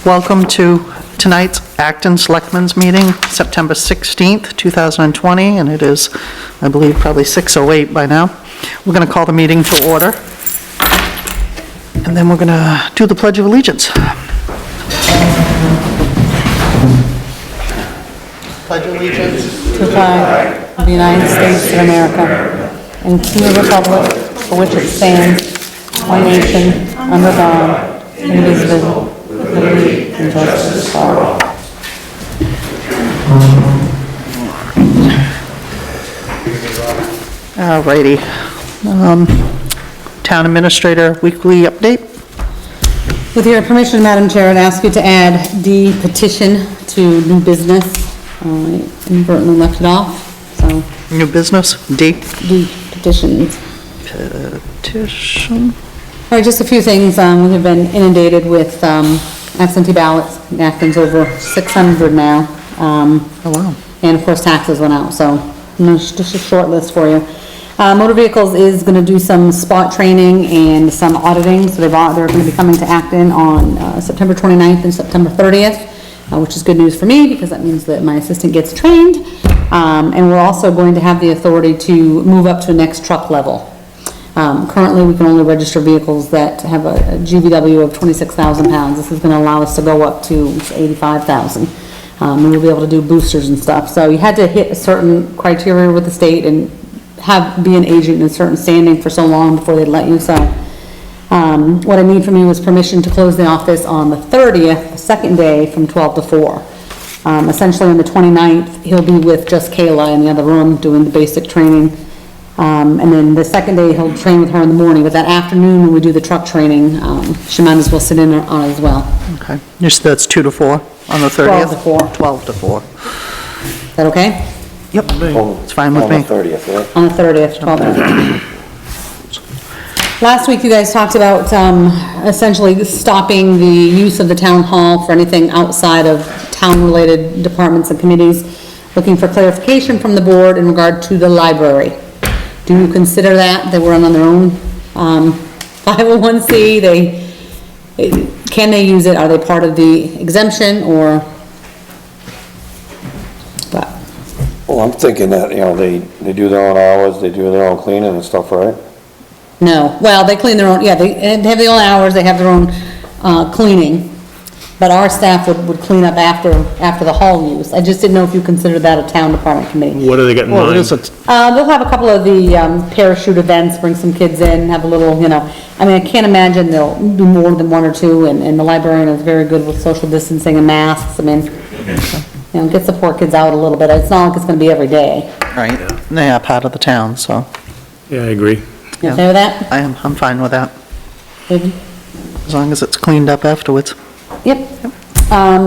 Welcome to tonight's Acton Selectmen's meeting, September 16th, 2020, and it is, I believe, probably 6:08 by now. We're going to call the meeting to order, and then we're going to do the Pledge of Allegiance. Pledge allegiance to the flag of the United States of America and to the republic for which it stands, one nation, under God, indivisible, with liberty and justice for all. All righty. Town Administrator Weekly Update. With your permission, Madam Chair, I'd ask you to add the petition to new business. I inadvertently left it off, so. New business, D. The petitions. Petition. All right, just a few things. We have been inundated with absentee ballots. Acton's over 600 now. Oh, wow. And of course, taxes went out, so just a short list for you. Motor Vehicles is going to do some spot training and some auditing, so they're going to be coming to Acton on September 29th and September 30th, which is good news for me because that means that my assistant gets trained. And we're also going to have the authority to move up to next truck level. Currently, we can only register vehicles that have a GVW of 26,000 pounds. This is going to allow us to go up to 85,000. And we'll be able to do boosters and stuff. So you had to hit a certain criteria with the state and be an agent in a certain standing for so long before they'd let you. So what I need from you is permission to close the office on the 30th, the second day, from 12 to 4. Essentially on the 29th, he'll be with just Kayla in the other room doing the basic training. And then the second day, he'll train with her in the morning, but that afternoon when we do the truck training, she might as well sit in on it as well. Okay. That's 2 to 4 on the 30th? 12 to 4. 12 to 4. Is that okay? Yep, it's fine with me. On the 30th, right? On the 30th, 12 to 4. Last week, you guys talked about essentially stopping the use of the town hall for anything outside of town-related departments and committees, looking for clarification from the board in regard to the library. Do you consider that they were on their own 501c? Can they use it? Are they part of the exemption or what? Well, I'm thinking that, they do their own hours, they do their own cleaning and stuff, right? No, well, they clean their own, yeah, they have their own hours, they have their own cleaning, but our staff would clean up after the hall use. I just didn't know if you considered that a town department committee. What do they get in mind? They'll have a couple of the parachute events, bring some kids in, have a little, I mean, I can't imagine they'll do more than one or two, and the librarian is very good with social distancing and masks. I mean, get the poor kids out a little bit. It's not like it's gonna be every day. Right, they are part of the town, so. Yeah, I agree. You okay with that? I'm fine with that, David? as long as it's cleaned up afterwards. Yep.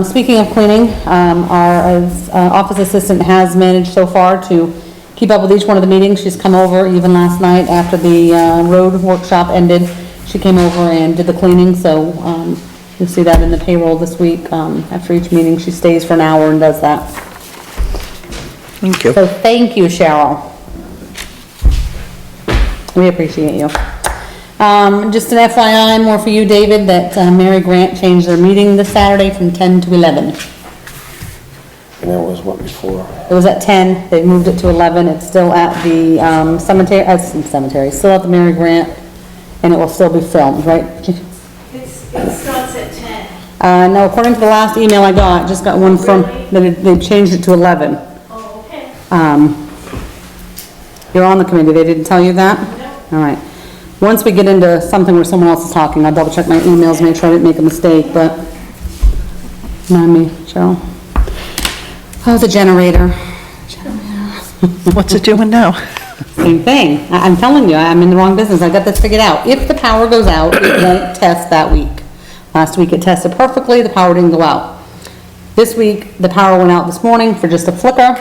Speaking of cleaning, our office assistant has managed so far to keep up with each one of the meetings. She's come over even last night after the road workshop ended. She came over and did the cleaning, so you'll see that in the payroll this week. After each meeting, she stays for an hour and does that. Thank you. So thank you, Cheryl. We appreciate you. Just an FYI, more for you, David, that Mary Grant changed their meeting this Saturday from 10 to 11. And that was what before? It was at 10, they moved it to 11, it's still at the cemetery, still at the Mary Grant, and it will still be filmed, right? It starts at 10. No, according to the last email I got, just got one from, they changed it to 11. Oh, okay. You're on the committee, they didn't tell you that? No. All right. Once we get into something where someone else is talking, I'll double check my emails, make sure I didn't make a mistake, but remind me, Cheryl. Oh, the generator. What's it doing now? Same thing. I'm telling you, I'm in the wrong business. I got this figured out. If the power goes out, it won't test that week. Last week it tested perfectly, the power didn't go out. This week, the power went out this morning for just a flicker,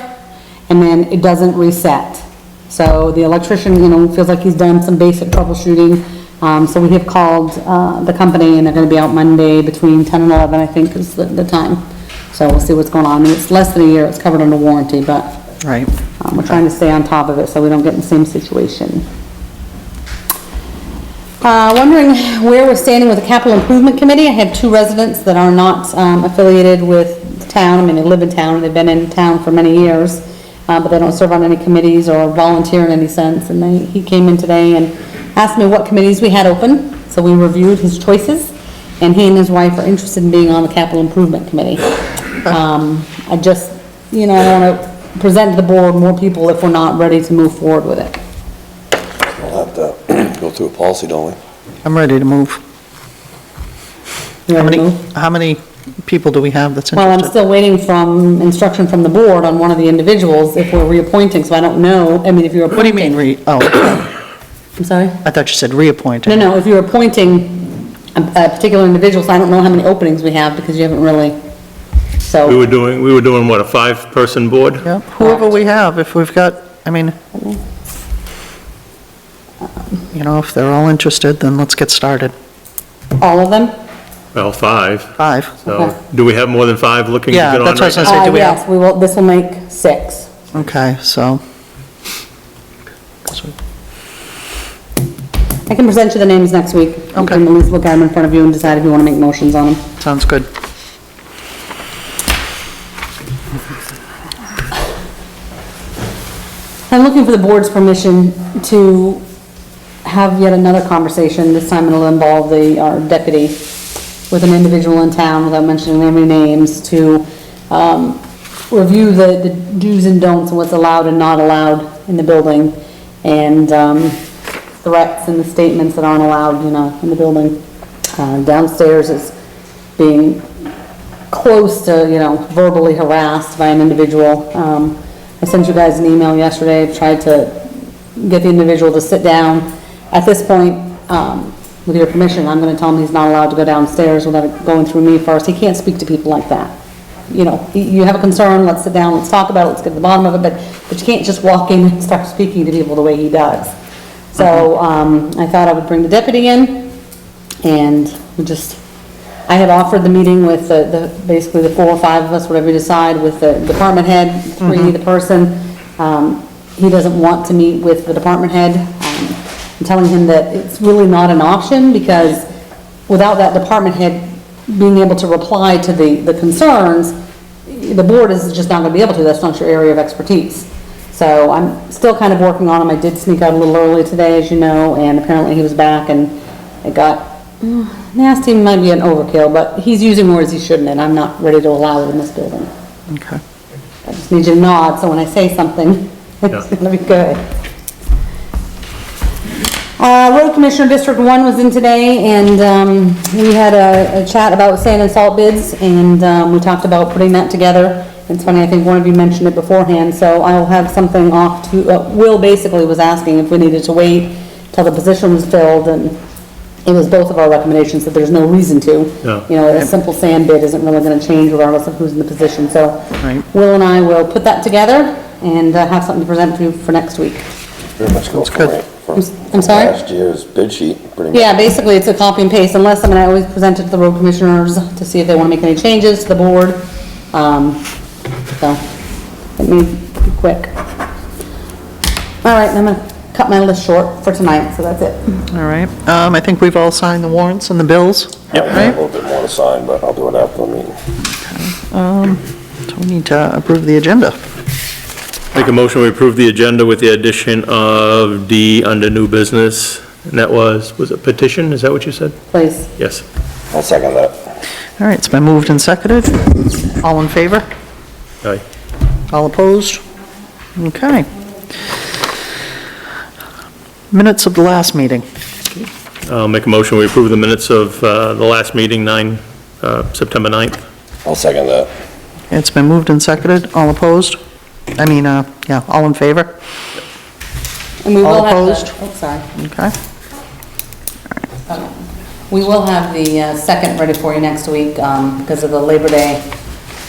and then it doesn't reset. So the electrician, feels like he's done some basic troubleshooting. So we have called the company, and they're gonna be out Monday between 10 and 11, I think is the time. So we'll see what's going on. I mean, it's less than a year, it's covered under warranty, but Right. we're trying to stay on top of it so we don't get in the same situation. Wondering where we're standing with the capital improvement committee. I have two residents that are not affiliated with the town. I mean, they live in town, they've been in town for many years, but they don't serve on any committees or volunteer in any sense. And he came in today and asked me what committees we had open, so we reviewed his choices, and he and his wife are interested in being on the capital improvement committee. I just, I want to present to the board more people if we're not ready to move forward with it. We'll have to go through a policy, don't we? I'm ready to move. You ready to move? How many people do we have that's Well, I'm interested? still waiting from instruction from the board on one of the individuals if we're reappointing, so I don't know, I mean, if you're What do you appointing. mean I'm sorry? I thought you said reappointing. No, if you're appointing a particular individual, so I don't know how many openings we have because you haven't really, We so. were doing what, a 5-person board? Yeah, whoever we have, if we've got, I mean, if they're all interested, then let's get started. All of them? Well, 5. 5. So, Okay. do we have more than 5 looking to Yeah, get on that's what I was right gonna now? say, do we have- Yes, we will, this will make 6. Okay, so. I can present you the names next week. You Okay. can at least look at them in front of you and decide if you want to make motions on them. Sounds good. I'm looking for the board's permission to have yet another conversation. This time it'll involve our deputy with an individual in town, without mentioning any names, to review the do's and don'ts and what's allowed and not allowed in the building, and threats and the statements that aren't allowed, in the building. Downstairs is being close to, verbally harassed by an individual. I sent you guys an email yesterday. I've tried to get the individual to sit down. At this point, with your permission, I'm gonna tell him he's not allowed to go downstairs without it going through me first. He can't speak to people like that. You have a concern, let's sit down, let's talk about it, let's get to the bottom of it, but you can't just walk in and start speaking to people the way he does. So, I thought I would bring the deputy in, and I had offered the meeting with basically the 4 or 5 of us, whatever we decide, with the department head, 3, the person. He doesn't want to meet with the department head. I'm telling him that it's really not an option, because without that department head being able to reply to the concerns, the board is just not gonna be able to, that's not your area of expertise. So I'm still kind of working on him. I did sneak out a little early today, as you know, and apparently he was back, and it got nasty, might be an overkill, but he's using words he shouldn't, and I'm not ready to allow it in this building. Okay. I just need you to nod, so when I say something, it's Yeah. gonna be good. Road Commissioner District 1 was in today, and we had a chat about sand and salt bids, and we talked about putting that together. It's funny, I think one of you mentioned it beforehand, so I'll have something off to, Will basically was asking if we needed to wait till the position was filled, and it was both of our recommendations that there's no reason to. Yeah. A simple sand bid isn't really gonna change regardless of who's in the position, so Right. Will and I will put that together and have something to present to you for next week. Pretty much go good. from I'm sorry? last year's bid sheet, pretty much. Yeah, basically, it's a copy and paste, unless, I always present it to the road commissioners to see if they wanna make any changes to the board. So, it may be quick. All right, I'm gonna cut my list short for tonight, so that's it. All right. I think we've all signed the warrants and the bills. I have a Right? little bit more to sign, but I'll do it after the meeting. So we need to approve the agenda. Make a motion, we approve the agenda with the addition of D under new business, and that was it petition, is that what you said? Please. Yes. I'll second that. All right, it's been moved and seconded. All in favor? Aye. All opposed? Okay. Minutes of the last meeting. I'll make a motion, we approve the minutes of the last meeting, September 9th. I'll second that. It's been moved and seconded. All opposed? All in favor? And we All will have opposed? sorry. Okay. We will have the second ready for you next week, because of the Labor Day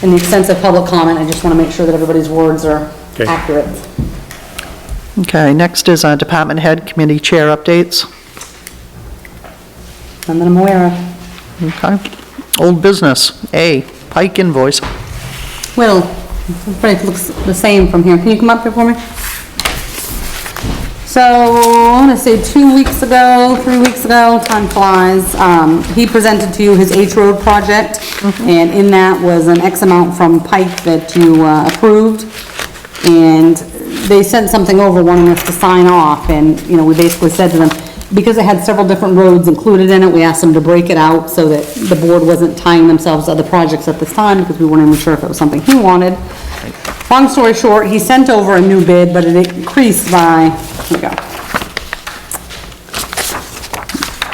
and the extensive public comment. I just wanna make sure that everybody's words are Okay. accurate. Okay, next is department head committee chair updates. None that I'm aware of. Okay. Old business, A, Pike invoice. Well, it looks the same from here. Can you come up here for me? So, I wanna say 2 weeks ago, 3 weeks ago, time flies, he presented to you his H Road project, and in that was an X amount from Pike that you approved, and they sent something over wanting us to sign off, and, you know, we basically said to them, because it had several different roads included in it, we asked them to break it out so that the board wasn't tying themselves to other projects at this time, because we weren't even sure if it was something he wanted. Long story short, he sent over a new bid, but it increased by, here we go.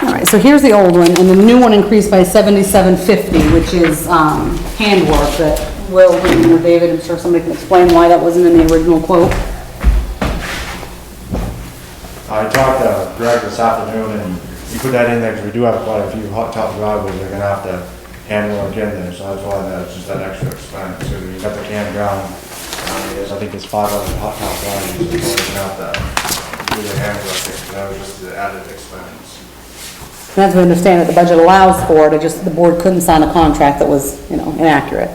All right, so here's the old one, and the new one increased by $77.50, which is, handwork that Will, or David, I'm sure somebody can explain why that wasn't in the original quote. I talked to Greg this afternoon, and we put that in there because we do have quite a few hot top driveways they're gonna have to hand work in there, so that's why that's just that extra expense. So we got the campground, I think it's 500 hot top driveways, so we're gonna have to do the hand work, that was just the added expense. And as we understand it, the budget allows for it, it just, the board couldn't sign a contract that was, you know, inaccurate.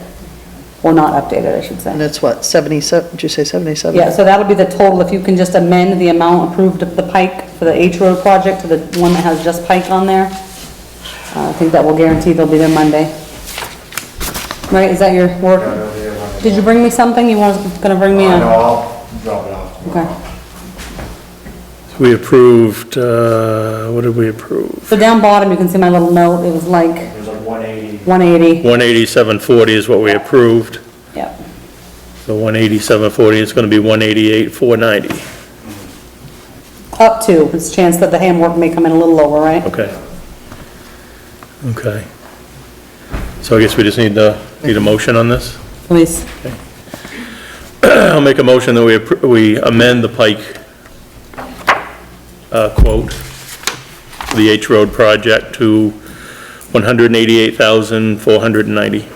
Or not updated, I should say. And it's what, 77, did you say 77? Yeah, so that'll be the total, if you can just amend the amount approved of the Pike for the H Road project to the one that has just Pike on there. I think that will guarantee they'll be there Monday. Right, is that your work? Yeah, they'll be able to- Did you bring me something? You was gonna bring me No, a? I'll drop it off. Okay. We approved, what did we approve? So down bottom, you can see my little note, it was like It was like 180. 180. 187.40 is what we approved. Yep. So 187.40 is gonna be 188.490. Up to, there's a chance that the handwork may come in a little lower, right? Okay. Okay. So I guess we just need a motion on this? Please. I'll make a motion that we amend the Pike, quote, for the H Road project to 188,490,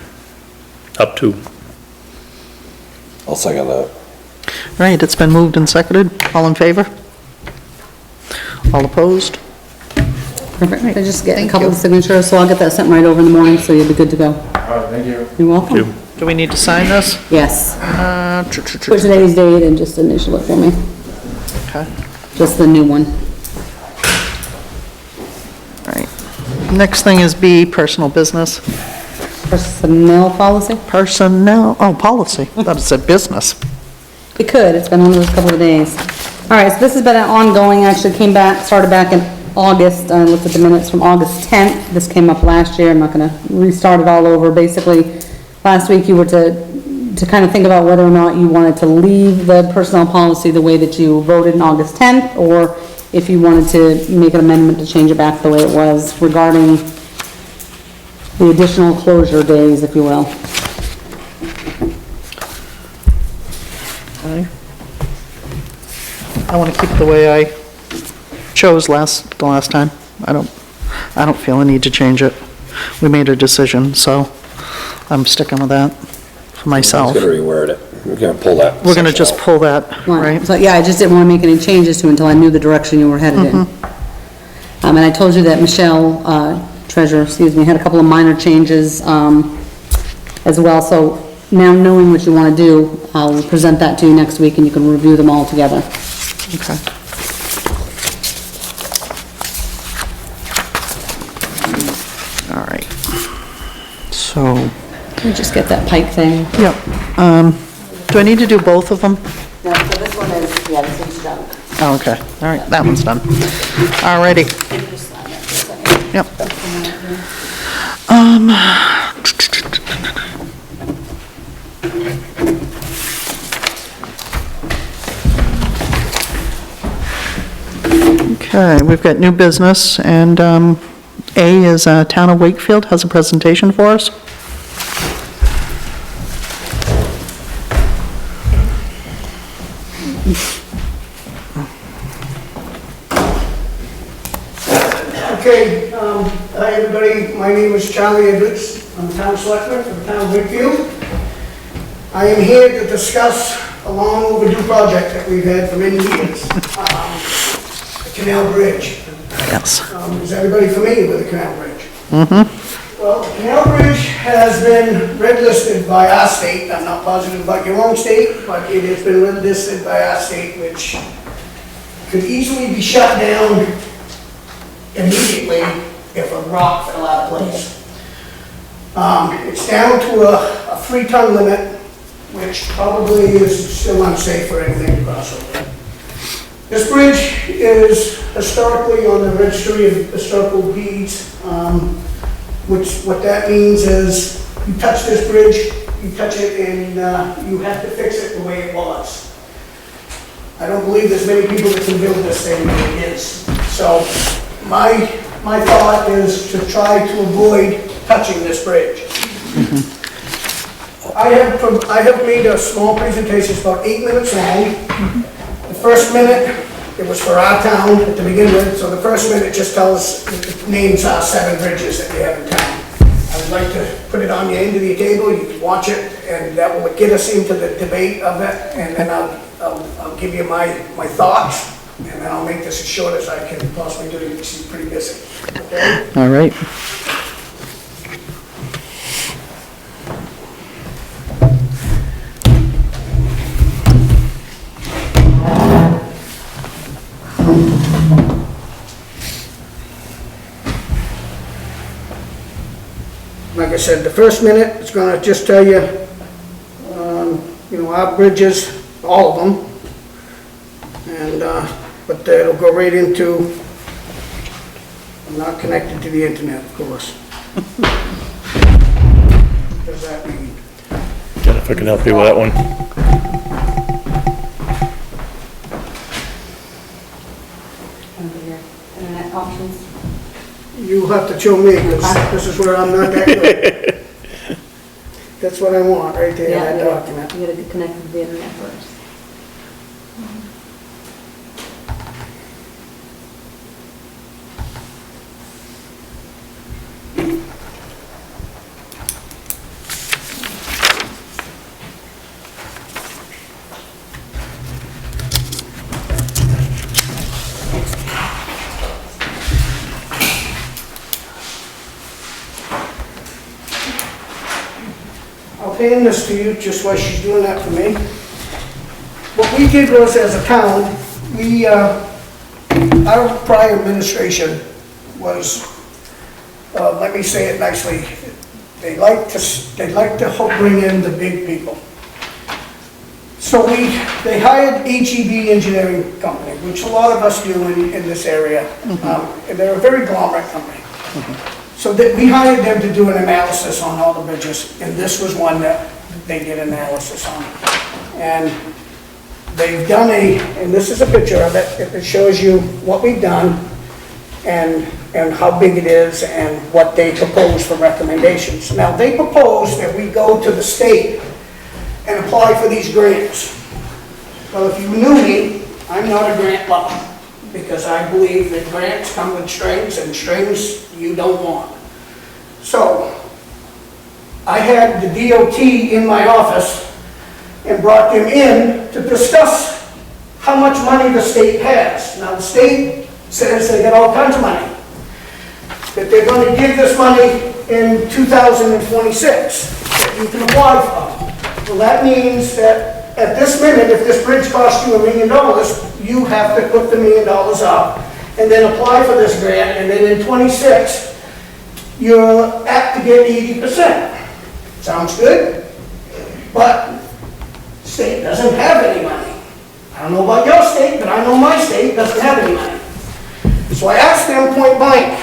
up to. I'll second that. Right, it's been moved and seconded. All in favor? All opposed? Perfect. I just get a Thank couple you. of signatures, so I'll get that sent right over in the morning, so you'll be good to go. All right, thank you. You're welcome. Two. Do we need to sign this? Yes. Put Put today's date and just initial it for me. Okay, Just the new one. all right. Next thing is B, personal business. Personnel policy? Personnel, oh, policy. I thought it said business. It could, it's been one of those couple of days. All right, so this has been an ongoing, actually started back in August. I looked at the minutes from August 10th. This came up last year. I'm not gonna restart it all over. Basically, last week you were to kind of think about whether or not you wanted to leave the personnel policy the way that you voted in August 10th, or if you wanted to make an amendment to change it back the way it was regarding the additional closure days, if you will. Okay. I want to keep it the way I chose the last time. I don't feel a need to change it. We made a decision, so I'm sticking with that for myself. Just gonna reword it. We're gonna pull that. We're gonna section just out. pull that, right? So, yeah, I just didn't wanna make any changes to it until I knew the direction you were headed in. And I told you that Michelle, treasurer, excuse me, had a couple of minor changes, as well, so now knowing what you wanna do, I'll present that to you next week and you can review them all together. Okay. All right. So, Let me just get that Pike thing. yep. Do I need to do both of them? No, so this one is, yeah, this one's junk. Oh, okay. All right, that one's done. All righty. Yep. Okay, we've got new business, and A is Town of Wakefield has a presentation for us. Okay, hi everybody, my name is Charlie Edwards, I'm Town Selectman for the Town of Wakefield. I am here to discuss a long overdue project that we've had for many years, the Canal Bridge. Yes. Is everybody familiar with the Canal Bridge? Mm-hmm. Well, the Canal Bridge has been red listed by our state, I'm not positive about your own state, but it has been red listed by our state, which could easily be shut down immediately if a rock fell out of place. It's down to a 3-ton limit, which probably is still unsafe for anything to cross over. This bridge is historically on the Registry of Historical Deeds, what that means is you touch this bridge, you touch it, and you have to fix it the way it was. I don't believe there's many people that can build this thing the way it is. So my thought is to try to avoid touching this bridge. I have made a small presentation, it's about 8 minutes long. The first minute, it was for our town at the beginning, so the first minute just tells, it names our 7 bridges that we have in town. I would like to put it on the end of the table, you can watch it, and that will get us into the debate of it, and then I'll give you my thoughts, and then I'll make this as short as I can possibly do, you seem pretty busy. Okay? All right. Like I said, the first minute is gonna just tell you, our bridges, all of them. And, but it'll go right into, I'm not connected to the internet, of course. What does that mean? Jennifer can help you with that one. Under your internet options. You'll have to show me, because this is where I'm not that good. That's what I want, right there, Yeah, that document. you gotta get connected to the internet first. I'll hand this to you just while she's doing that for me. What we did was, as a town, our prior administration was, let me say it nicely, they like to bring in the big people. So they hired HEB Engineering Company, which a lot of us do in this area. And they're a very glamorous company. So we hired them to do an analysis on all the bridges, and this was one that they did analysis on. And they've done and this is a picture of it, it shows you what we've done and how big it is and what they propose for recommendations. Now, they propose that we go to the state and apply for these grants. Well, if you knew me, I'm not a grant lover, because I believe that grants come with strings, and strings you don't want. So, I had the DOT in my office and brought them in to discuss how much money the state has. Now, the state says they got all kinds of money, that they're going to give this money in 2026 that you can apply for. Well, that means that at this minute, if this bridge costs you $1 million, you have to put the $1 million up and then apply for this grant, and then in 26, you're apt to get 80%. Sounds good? But the state doesn't have any money. I don't know about your state, but I know my state doesn't have any money. So I asked them point blank.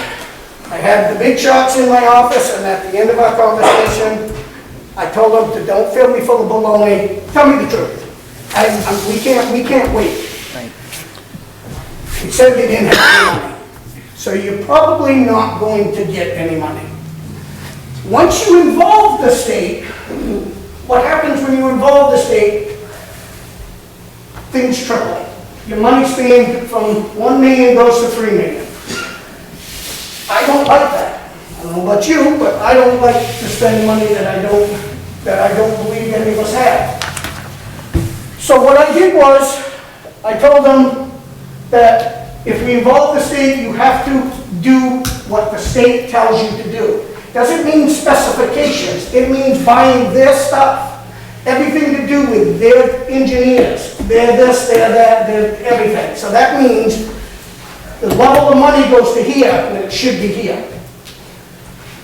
I had the big shots in my office, and at the end of our conversation, I told them to don't fill me full of baloney. Tell me the truth. We can't wait. He said they didn't have any money. So you're probably not going to get any money. Once you involve the state, what happens when you involve the state? Things triple. Your money's being from $1 million goes to $3 million. I don't like that. I don't know about you, but I don't like to spend money that I don't believe any of us have. So what I did was, I told them that if we involve the state, you have to do what the state tells you to do. Doesn't mean specifications, it means buying their stuff everything to do with their engineers. They're this, they're that, they're everything. So that means the level of money goes to here, and it should be here.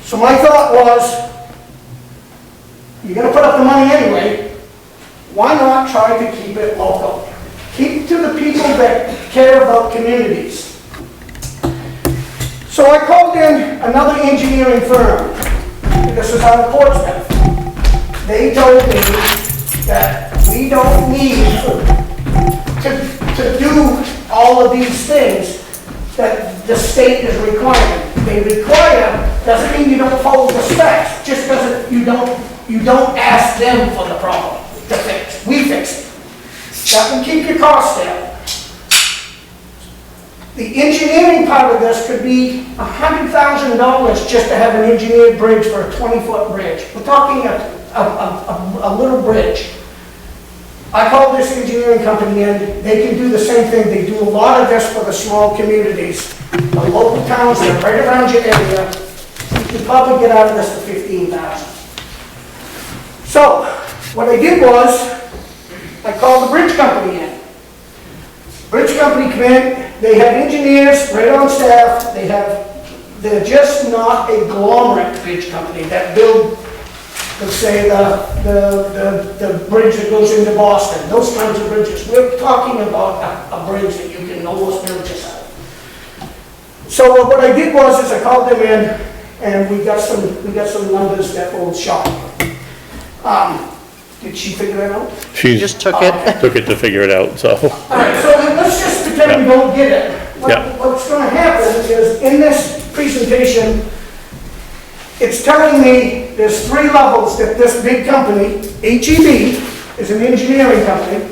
So my thought was, you're gonna put up the money anyway, why not try to keep it local? Keep to the people that care about communities. So I called in another engineering firm. This is out of Portsmouth. They told me that we don't need to do all of these things that the state is requiring. They require, doesn't mean you don't follow the specs, just because you don't ask them for the problem to fix. We fix it. That will keep your costs down. The engineering part of this could be $100,000 just to have an engineered bridge for a 20-foot bridge. We're talking a little bridge. I called this engineering company in. They can do the same thing. They do a lot of this for the small communities. The local towns that are right around your area, you can probably get out of this for $15,000. So, what I did was, I called the bridge company in. Bridge company come in, they have engineers right on staff, they're just not a glomerate bridge company that build, let's say, the bridge that goes into Boston, those kinds of bridges. We're talking about a bridge that you can almost build yourself. So what I did was, is I called them in, and we got some numbers that will shock you. Did she figure that out? She Just took it. took it to figure it out, so. All right, so let's just pretend we don't get it. What's going to happen is, in this presentation, it's telling me there's 3 levels that this big company, HEB, is an engineering company,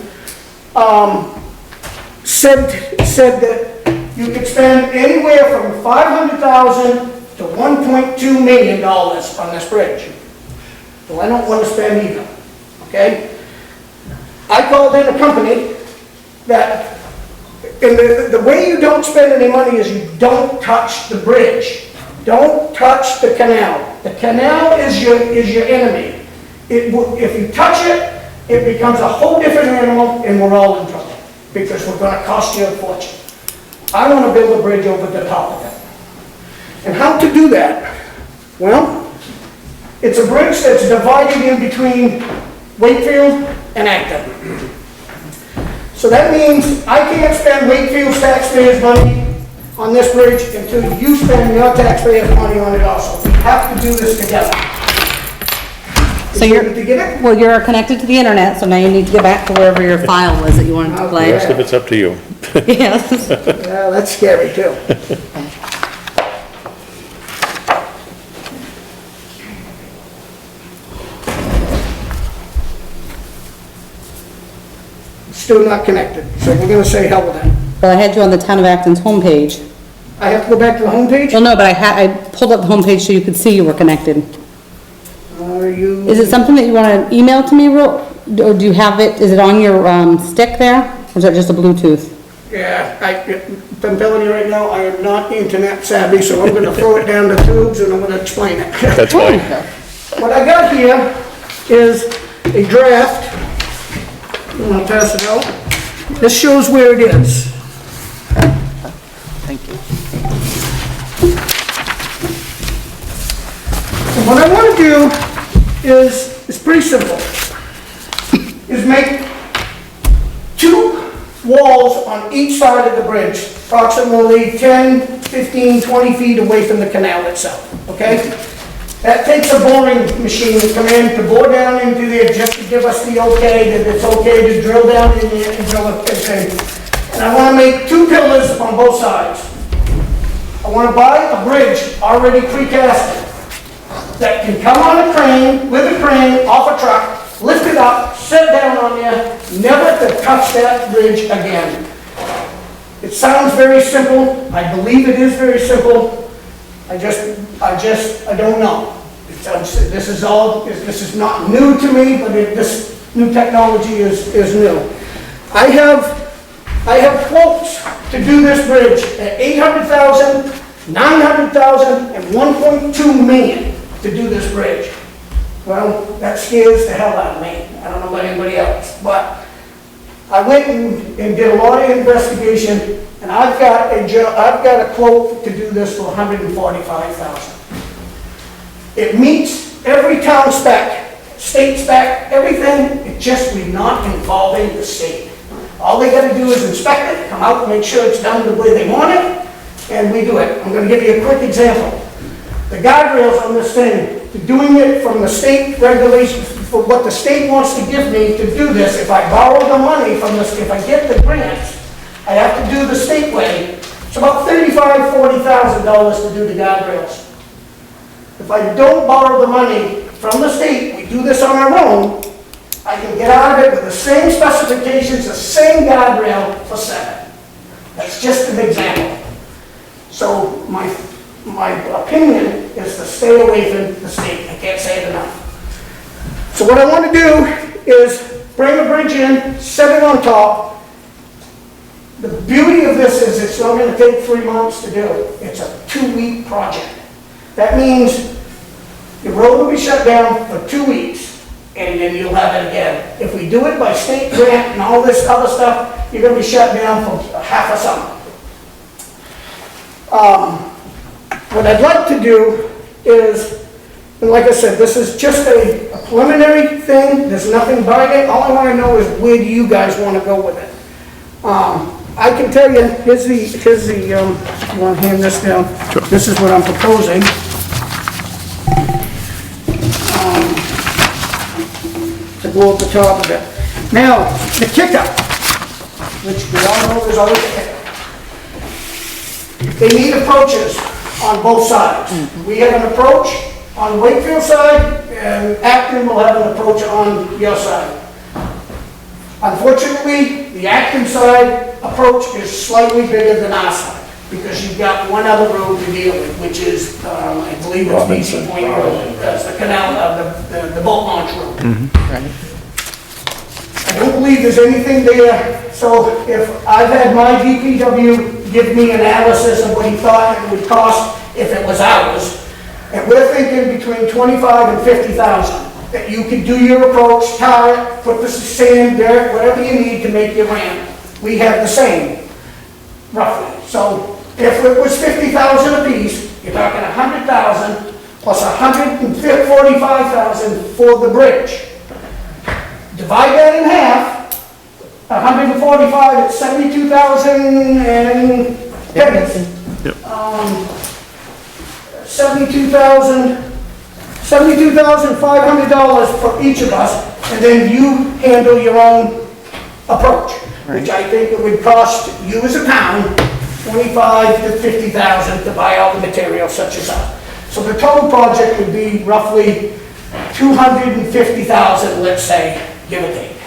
said that you could spend anywhere from $500,000 to $1.2 million on this bridge. Well, I don't want to spend either. Okay? I called in a company that, and the way you don't spend any money is you don't touch the bridge. Don't touch the canal. The canal is your enemy. If you touch it, it becomes a whole different animal, and we're all in trouble, because we're going to cost you a fortune. I want to build a bridge over the top of it. And how to do that? Well, it's a bridge that's divided in between Wakefield and Acton. So that means I can't spend Wakefield's taxpayers' money on this bridge until you spend your taxpayers' money on it also. We have to do this together. So you're, To get it? well, you're connected to the internet, so now you need to get back to wherever your file was that you wanted to play. Rest of it's up to you. Yes. Yeah, that's scary too. Still not connected, so we're gonna say hell with that. Well, I had you on the Town of Acton's homepage. I have to go back to the homepage? Well, no, but I pulled up the homepage so you could see you were connected. Are you? Is it something that you want to email to me, or do you have it, is it on your stick there? Or is that just a Bluetooth? Yeah, I'm telling you right now, I am not internet savvy, so I'm gonna throw it down the tubes and I'm gonna explain it. That's fine. What I got here is a draft. I'm gonna pass it out. This shows where it is. Thank you. And what I want to do is pretty simple. Is make 2 walls on each side of the bridge, approximately 10, 15, 20 feet away from the canal itself, okay? That takes a boring machine to come in, to bore down into there, just to give us the okay, that it's okay to drill down in there and drill a thing. And I want to make 2 pillars on both sides. I want to buy a bridge already precasted that can come on a crane, with a crane, off a truck, lift it up, sit down on there, never to touch that bridge again. It sounds very simple. I believe it is very simple. I don't know. This is not new to me, but this new technology is new. I have quotes to do this bridge at $800,000, $900,000, and $1.2 million to do this bridge. Well, that scares the hell out of me. I don't know about anybody else, but I went and did a lot of investigation, and I've got a quote to do this for $145,000. It meets every town spec, state spec, everything, it just we're not involving the state. All they gotta do is inspect it, come out and make sure it's done the way they want it, and we do it. I'm gonna give you a quick example. The guardrails on this thing, doing it from the state regulations, for what the state wants to give me to do this, if I borrow the money from this, if I get the grants, I have to do the state way. It's about $35,000, $40,000 to do the guardrails. If I don't borrow the money from the state, we do this on our own, I can get out of it with the same specifications, the same guardrail for 7. That's just an example. So my opinion is to stay away from the state. I can't say it enough. So what I want to do is bring a bridge in, set it on top. The beauty of this is it's not going to take 3 months to do. It's a 2-week project. That means the road will be shut down for 2 weeks, and then you'll have it again. If we do it by state grant and all this other stuff, you're going to be shut down for half a summer. What I'd like to do is, and like I said, this is just a preliminary thing. There's nothing by it. All I want to know is where do you guys want to go with it? I can tell you, here's the, you want to hand this down? Sure. This is what I'm proposing. To go up the top of it. Now, the kicker, which we all know there's always a kicker. They need approaches on both sides. We have an approach on Wakefield side, and Acton will have an approach on your side. Unfortunately, the Acton side approach is slightly bigger than our side, because you've got one other road to deal with, which is, I believe it's BC Point Road. That's the canal, the boat launch road. I don't believe there's anything there, so if I've had my DPW give me analysis of what he thought it would cost if it was ours, and we're thinking between $25,000 and $50,000, that you could do your approach, tar it, put the sand, dirt, whatever you need to make your ramp. We have the same, roughly. So if it was $50,000 a piece, you're talking $100,000 plus $145,000 for the bridge. Divide that in half, 145 at 72,000 and pennies. Yep. $72,500 for each of us, and then you handle your own approach, which I think it would cost you as a town $25,000 to $50,000 to buy all the materials such as that. So the total project would be roughly $250,000, let's say, give or take.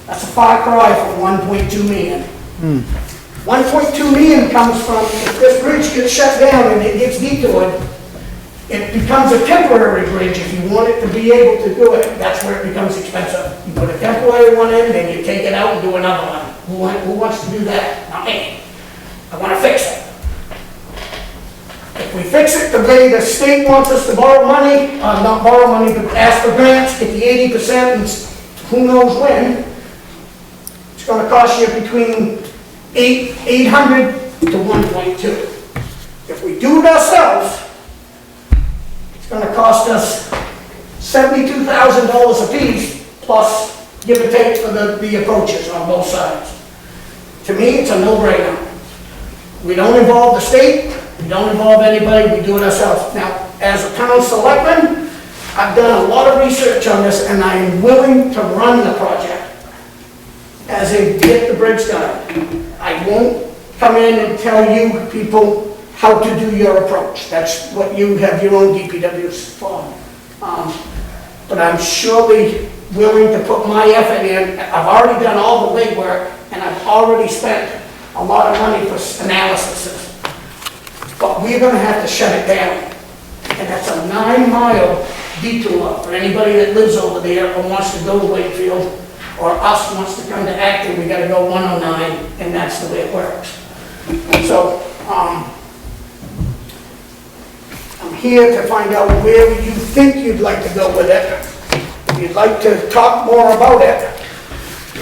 That's a far cry from 1.2 million. 1.2 million comes from, if this bridge gets shut down and it gets detoured, it becomes a temporary bridge. If you want it to be able to do it, that's where it becomes expensive. You put a temporary one in, then you take it out and do another one. Who wants to do that? Not me. I want to fix it. If we fix it the way the state wants us to borrow money, not borrow money, but ask for grants, get the 80% and who knows when, it's going to cost you between 800 to 1.2. If we do it ourselves, it's going to cost us $72,000 a piece, plus give or take for the approaches on both sides. To me, it's a no-brainer. We don't involve the state, we don't involve anybody, we do it ourselves. Now, as a town selectman, I've done a lot of research on this, and I am willing to run the project as a get the bridge done. I won't come in and tell you people how to do your approach. That's what you have your own DPWs for. But I'm surely willing to put my effort in. I've already done all the legwork, and I've already spent a lot of money for analysis. But we're going to have to shut it down. And that's a 9-mile detour for anybody that lives over there or wants to go to Wakefield, or us wants to come to Acton. We got to go 109, and that's the way it works. So I'm I'm here to find out where you think you'd like to go with it. If you'd like to talk more about it,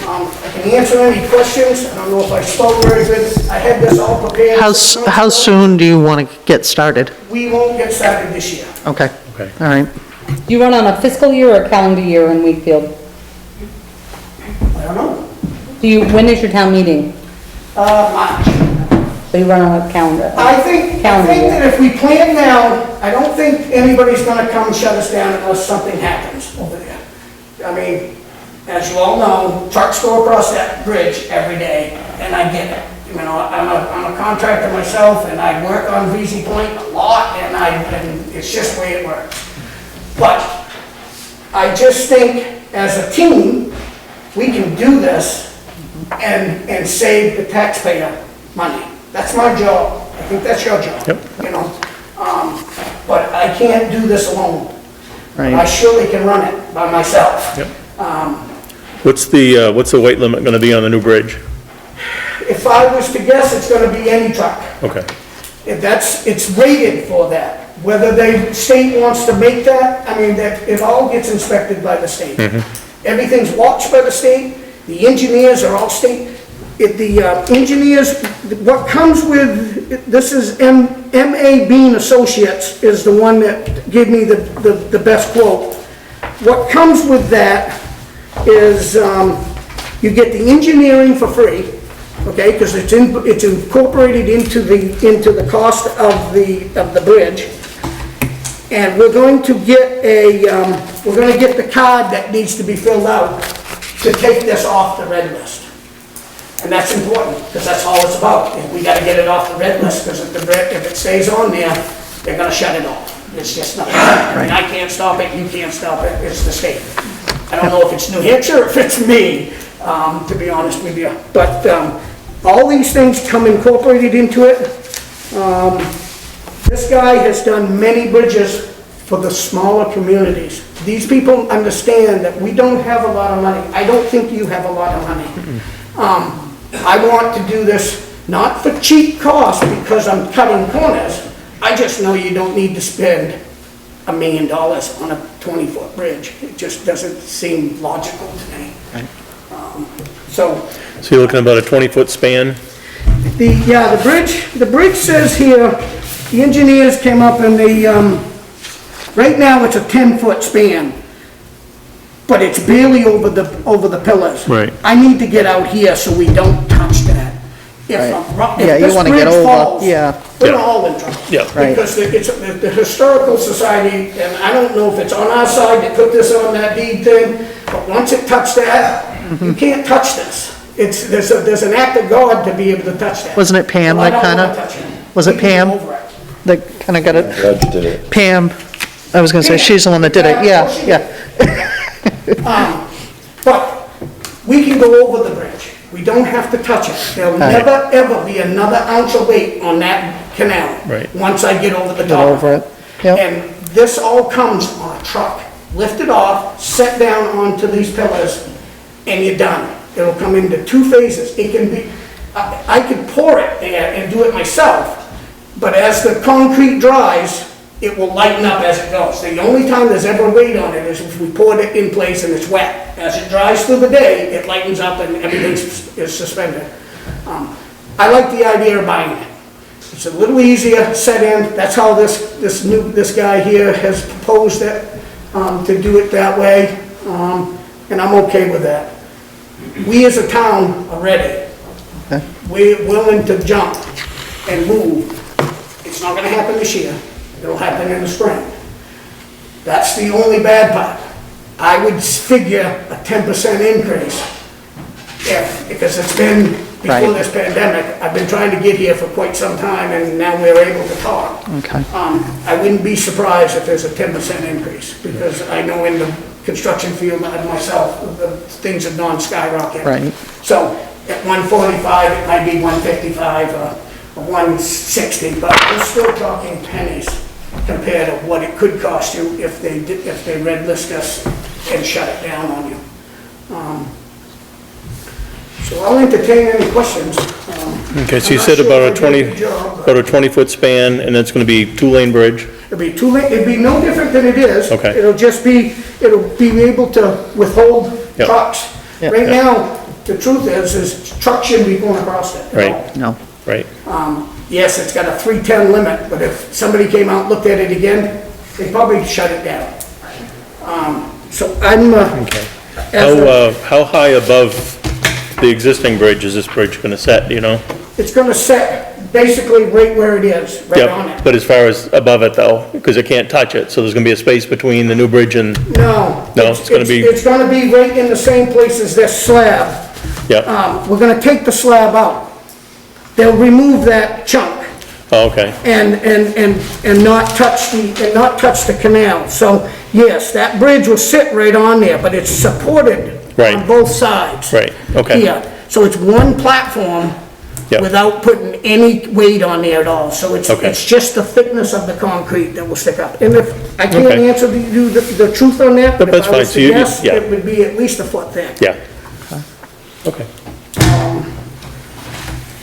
I can answer any questions. I don't know if I spoke very good. I had this all prepared. How soon do you want to get started? We won't get started this year. Okay. Okay. All right. Do you run on a fiscal year or a calendar year in Wakefield? I don't know. When is your town meeting? March. So you run on a calendar? I think Calendar year. that if we plan now, I don't think anybody's gonna come and shut us down unless something happens over there. I mean, as you all know, trucks go across that bridge every day, and I get it. You know, I'm a contractor myself, and I work on VZ Point a lot, and it's just the way it works. But I just think, as a team, we can do this and save the taxpayer money. That's my job. I think that's your job. Yep. You know, but I can't do this alone. Right. I surely can run it by myself. Yep. What's the weight limit gonna be on the new bridge? If I was to guess, it's gonna be any truck. Okay. It's rated for that. Whether the state wants to make that, I mean, it all gets inspected by the state. Everything's watched by the state, the engineers are all state. The engineers, what comes with, this is M.A. Bean Associates is the one that gave me the best quote. What comes with that is, you get the engineering for free, okay, because it's incorporated into the cost of the bridge. And we're going to get the card that needs to be filled out to take this off the red list. And that's important, because that's all it's about. We gotta get it off the red list, because if it stays on there, they're gonna shut it off. It's just not, I mean, I can't stop it, you can't stop it, it's the state. I don't know if it's New Hampshire or if it's me, to be honest with you. But all these things come incorporated into it. This guy has done many bridges for the smaller communities. These people understand that we don't have a lot of money. I don't think you have a lot of money. I want to do this not for cheap cost because I'm cutting corners. I just know you don't need to spend $1 million on a 20-foot bridge. It just doesn't seem logical to me. So you're looking at about a 20-foot span? the bridge says here, the engineers came up and they, right now it's a 10-foot span, but it's barely over the pillars. Right. I need to get out here so we don't touch that. If Yeah, you this wanna get bridge over, falls, yeah. we're all in trouble. Yeah. Right. Because the Historical Society, and I don't know if it's on our side to put this on that deed thing, but once it touched that, you can't touch this. There's an act of God to be able to touch that. Wasn't it Pam Well, I that don't kinda- wanna touch it. was it We can go Pam? over it. That kind of got it? Judge did it. Pam, I was gonna say, she's the one that did it, yeah. But we can go over the bridge. We don't have to touch it. There'll Right. never, ever be another ounce of weight on that canal. Right. Once I get over the Get top. over it, yep. And this all comes on a truck, lifted off, set down onto these pillars, and you're done. It'll come into 2 phases. It can be, I could pour it there and do it myself, but as the concrete dries, it will lighten up as it goes. The only time there's ever weight on it is if we poured it in place and it's wet. As it dries through the day, it lightens up and everything is suspended. I like the idea of buying it. It's a little easier set in. That's how this guy here has proposed it, to do it that way, and I'm okay with that. We as a town are ready. Okay. We're willing to jump and move. It's not gonna happen this year. It'll happen in the spring. That's the only bad part. I would figure a 10% increase because it's been, before Right. this pandemic, I've been trying to get here for quite some time and now we're able to talk. Okay. I wouldn't be surprised if there's a 10% increase because I know in the construction field, myself, the things have gone skyrocket. Right. So at 145, it might be 155 or 160, but we're still talking pennies compared to what it could cost you if they red list us and shut it down on you. So I'll entertain any questions. Okay, so I'm you not said sure about if a I did a good job, but- about a 20-foot span, and that's gonna be 2-lane bridge? It'll be it'll be no different than it is. Okay. It'll just be, it'll be able to withhold Yep. trucks. Yep. Right now, the truth is trucks shouldn't be going across it. Right. No. Right. Yes, it's got a 310 limit, but if somebody came out and looked at it again, they'd probably shut it down. So I'm, Okay. as a- How high above the existing bridge is this bridge gonna set, do you know? it's gonna set basically right where it is, right on Yep, it. but as far as above it though, because it can't touch it, so there's gonna be a space between the new bridge and, No. No, it's gonna be- It's gonna be right in the same place as this slab. yeah, We're gonna take the slab out. They'll remove that chunk oh, okay, and not touch the canal. So, yes, that bridge will sit right on there, but it's supported Right. on both sides. right, okay. Here, so it's one platform Yep. without putting any weight on there at all. So Okay. it's just the thickness of the concrete that will stick up. And if, I can't Okay. answer the truth on that, but That's if I was fine. So to you- guess, yeah. it would be at least a foot thick. Yeah. Okay.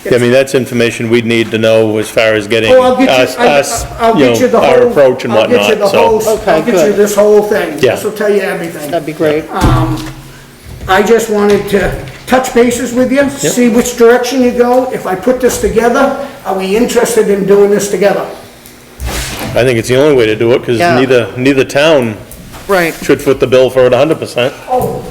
Yeah, I mean, that's information we'd need to know as far as getting Oh, I'll get you, us, I'll get you the whole. our approach and I'll get you whatnot, the so. whole, Okay, I'll get you good. this whole thing. Yeah. This will tell you everything. That'd be great. I just wanted to touch bases with you, see which direction you go. If I put this together, are we interested in doing this together? I think it's the only way to do it, because Yeah. neither town Right. should foot the bill for it 100%, Oh,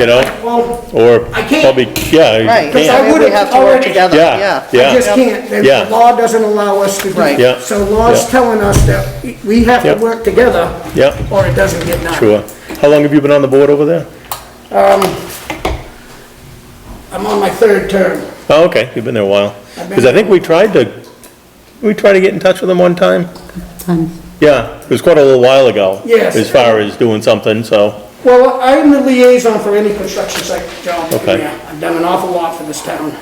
you know? Well, Or I can't. probably, yeah, you Right, Because I can't. I mean, we would've have to work already- together, Yeah, yeah. yeah. I just can't. The Yeah. law doesn't allow us to do Right. it. Yeah. So law's Yeah. telling us that we have to Yeah. work together, Yeah, or it doesn't get done. sure. How long have you been on the board over there? I'm on my third term. Oh, okay, you've been there a while. I've been Because I think we tried to get in touch with them one time? Times. Yeah, it was quite a little while ago. Yes. As far as doing something, so, Well, I'm the liaison for any construction site job. Okay. Yeah, I've done an awful lot for this town.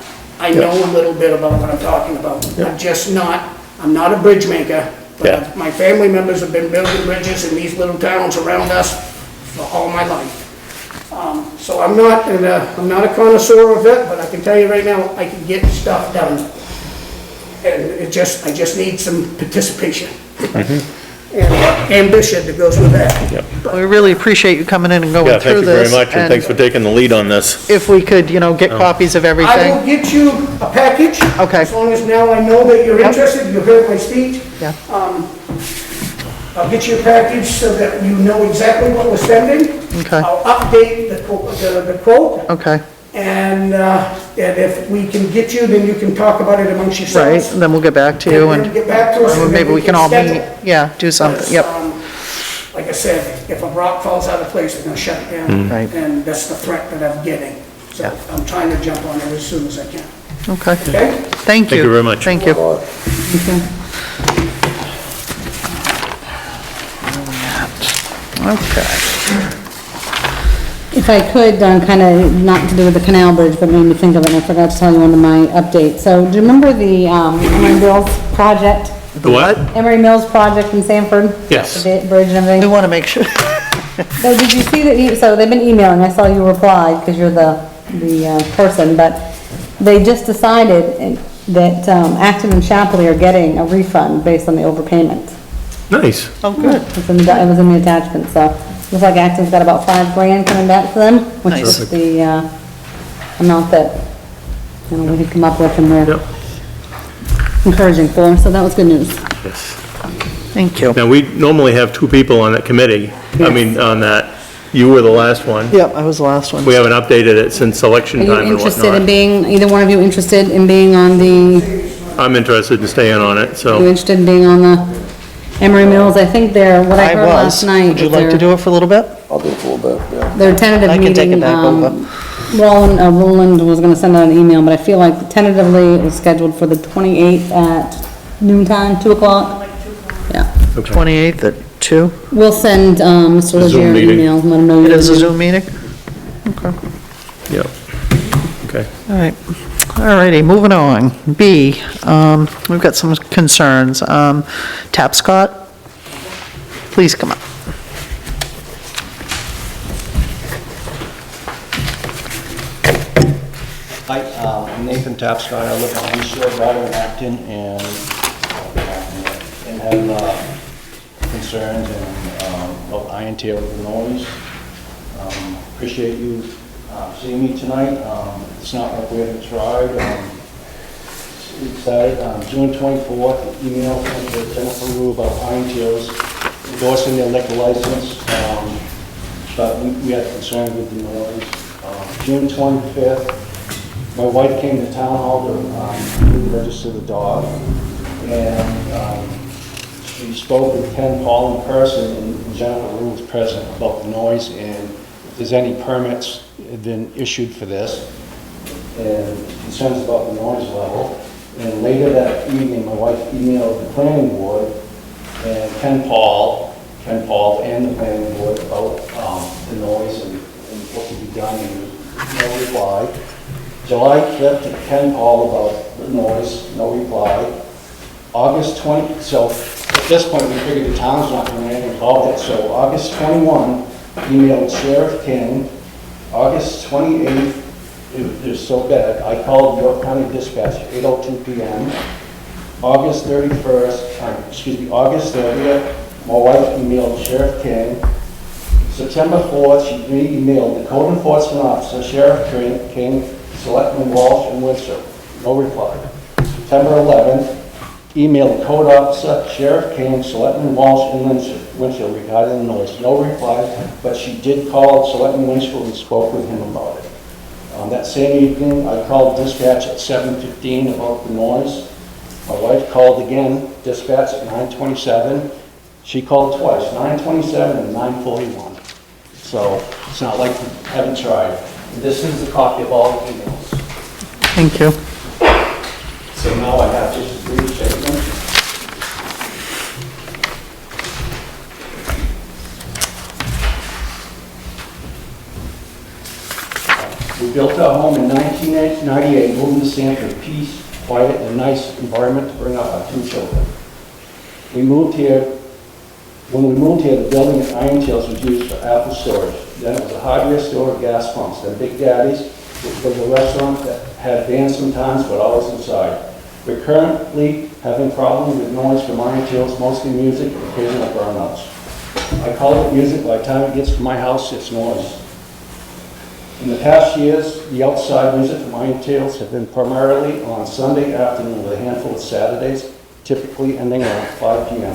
I know a little bit about what I'm talking about. I'm not a bridge maker, Yeah. but my family members have been building bridges in these little towns around us for all my life. So I'm not a connoisseur of it, but I can tell you right now, I can get stuff done. And I just need some participation. And ambition that goes with that. We really appreciate you coming in and going yeah, through thank you very this. much, and thanks for taking the lead on this. If we could, get copies of I will everything. get you a package. Okay. As long as now I know that you're Yep. interested, you heard my speech. Yeah. I'll get you a package so that you know exactly what we're spending. Okay. I'll update the quote, Okay, and if we can get you, then you can talk about it amongst right, yourselves. and then we'll get back to you And then and get back to us. and maybe then we can all meet, schedule. yeah, do something, yep. Like I said, if a rock falls out of place, they're gonna shut it down. Right. And that's the threat that I'm getting. So I'm trying to jump on it as soon as I can. Okay, Okay? thank you. you very much. Thank you. Okay, If I could, kind of, not to do with the canal bridge, but made me think of it, and I forgot to tell you under my update. So, do you remember the, Emery Mills project? The what? Emery Mills project in Sanford? Yes. The bridge and we everything? want to make sure, So, did you see that, so they've been emailing, I saw you replied, because you're the person, but they just decided that, Acton and Shapley are getting a refund based on the overpayment. Nice. oh, good, It was in the attachment, so, looks like Acton's got about $5,000 coming back to them, which Nice. is the, amount that, we had come up with and we're Yep. encouraging for, so that was good news. Yes. thank you. Now, we normally have two people on that committee, on that. You were the last one. Yep, I was the last one. We haven't updated it since election Are you time and interested in whatnot. being, either one of you interested in being on the, I'm interested in staying on it, you so, interested in being on the Emery Mills? I think they're, what I I heard last was. night. Would you like to do it for a little bit? I'll do it for a little bit, yeah. Their tentative I meeting. can take it back over. Roland was gonna send out an email, but I feel like tentatively it was scheduled for the 28th at noontime, 2 o'clock. Yeah, 28th at 2? we'll send, Mr. Zoom Legier an meeting. email, let him know. It you're is a gonna- Zoom meeting? Okay, yeah. Okay. all right. All righty, moving on. B, we've got some concerns. Tapscott, please come up. Hi, I'm Nathan Tapscott. I live on East Shore Drive in Acton, and have concerns and about iron tail noise. Appreciate you seeing me tonight. It's not like we haven't tried. We started June 24th, an email from Jennifer Rue about iron tails endorsing their liquor license, but we had concerns with the noise. June 25th, my wife came to town hall to register the dog, and she spoke with Ken Paul in person, and Jennifer Rue was present about the noise and if there's any permits have been issued for this, and concerns about the noise level. And later that evening, my wife emailed the planning board and Ken Paul and the planning board about the noise and what could be done, and no reply. July 5th, to Ken Paul about the noise, no reply. August 20, so at this point we figured the town's not going to have anything about it, so August 21, emailed Sheriff King. August 28th, it was so bad, I called York County Dispatch at 8:02 p.m. August 30th, my wife emailed Sheriff King. September 4th, she emailed the Code Enforcement Officer, Sheriff King, Selectmen Walsh and Windsor. No reply. September 11th, emailed the Code Officer, Sheriff King, Selectmen Walsh and Windsor regarding the noise. No reply, but she did call Selectmen Windsor and spoke with him about it. That same evening, I called dispatch at 7:15 about the noise. My wife called again, dispatch at 9:27. She called twice, 9:27 and 9:41. So it's not like we haven't tried. This is a copy of all the emails. Thank you. So now I have just a brief statement. We built our home in 1998, moving to Sanford, peace, quiet, and a nice environment to bring up our 2 children. When we moved here, the building at Iron Tails was used for apple storage. Then it was a hardware store with gas pumps. Then Big Daddy's, which was a restaurant that had bands sometimes, but always inside. We're currently having problems with noise from Iron Tails, mostly music and occasional burnouts. I call it music. By the time it gets to my house, it's noise. In the past years, the outside music from Iron Tails have been primarily on Sunday afternoon with a handful of Saturdays, typically ending around 5 p.m.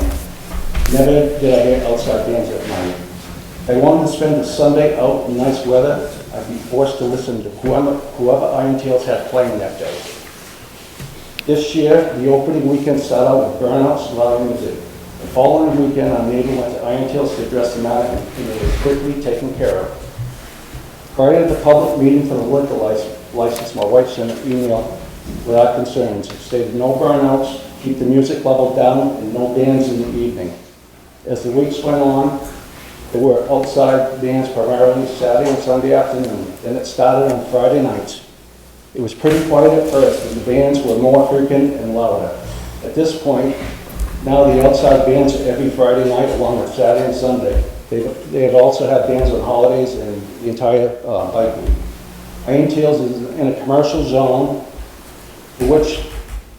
Never did I hear outside bands at night. If I wanted to spend a Sunday out in nice weather, I'd be forced to listen to whoever Iron Tails had playing that day. This year, the opening weekend started out with burnouts and loud music. The following weekend, our neighbor went to Iron Tails to address the matter, and it was quickly taken care of. Prior to the public meeting for the liquor license, my wife sent an email with our concerns. It stated no burnouts, keep the music level down, and no bands in the evening. As the weeks went on, there were outside bands primarily Saturday and Sunday afternoon. Then it started on Friday nights. It was pretty quiet at first, but the bands were more frequent and louder. At this point, now the outside bands are every Friday night along with Saturday and Sunday. They have also had bands on holidays and the entire bike week. Iron Tails is in a commercial zone, which,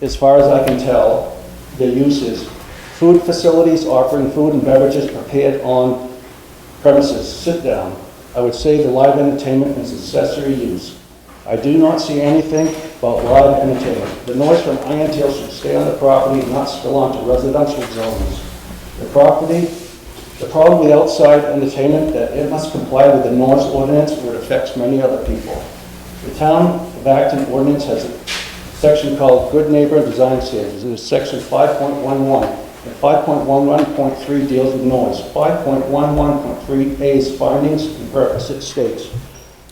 as far as I can tell, their use is food facilities offering food and beverages prepared on premises, sit down. I would say the live entertainment is accessory use. I do not see anything about live entertainment. The noise from Iron Tails should stay on the property and not spill onto residential zones. The problem with outside entertainment that it must comply with the noise ordinance where it affects many other people. The town of Acton ordinance has a section called Good Neighbor Design Standards. It is section 5.11, and 5.11.3 deals with noise. 5.11.3A's findings and purpose, it states,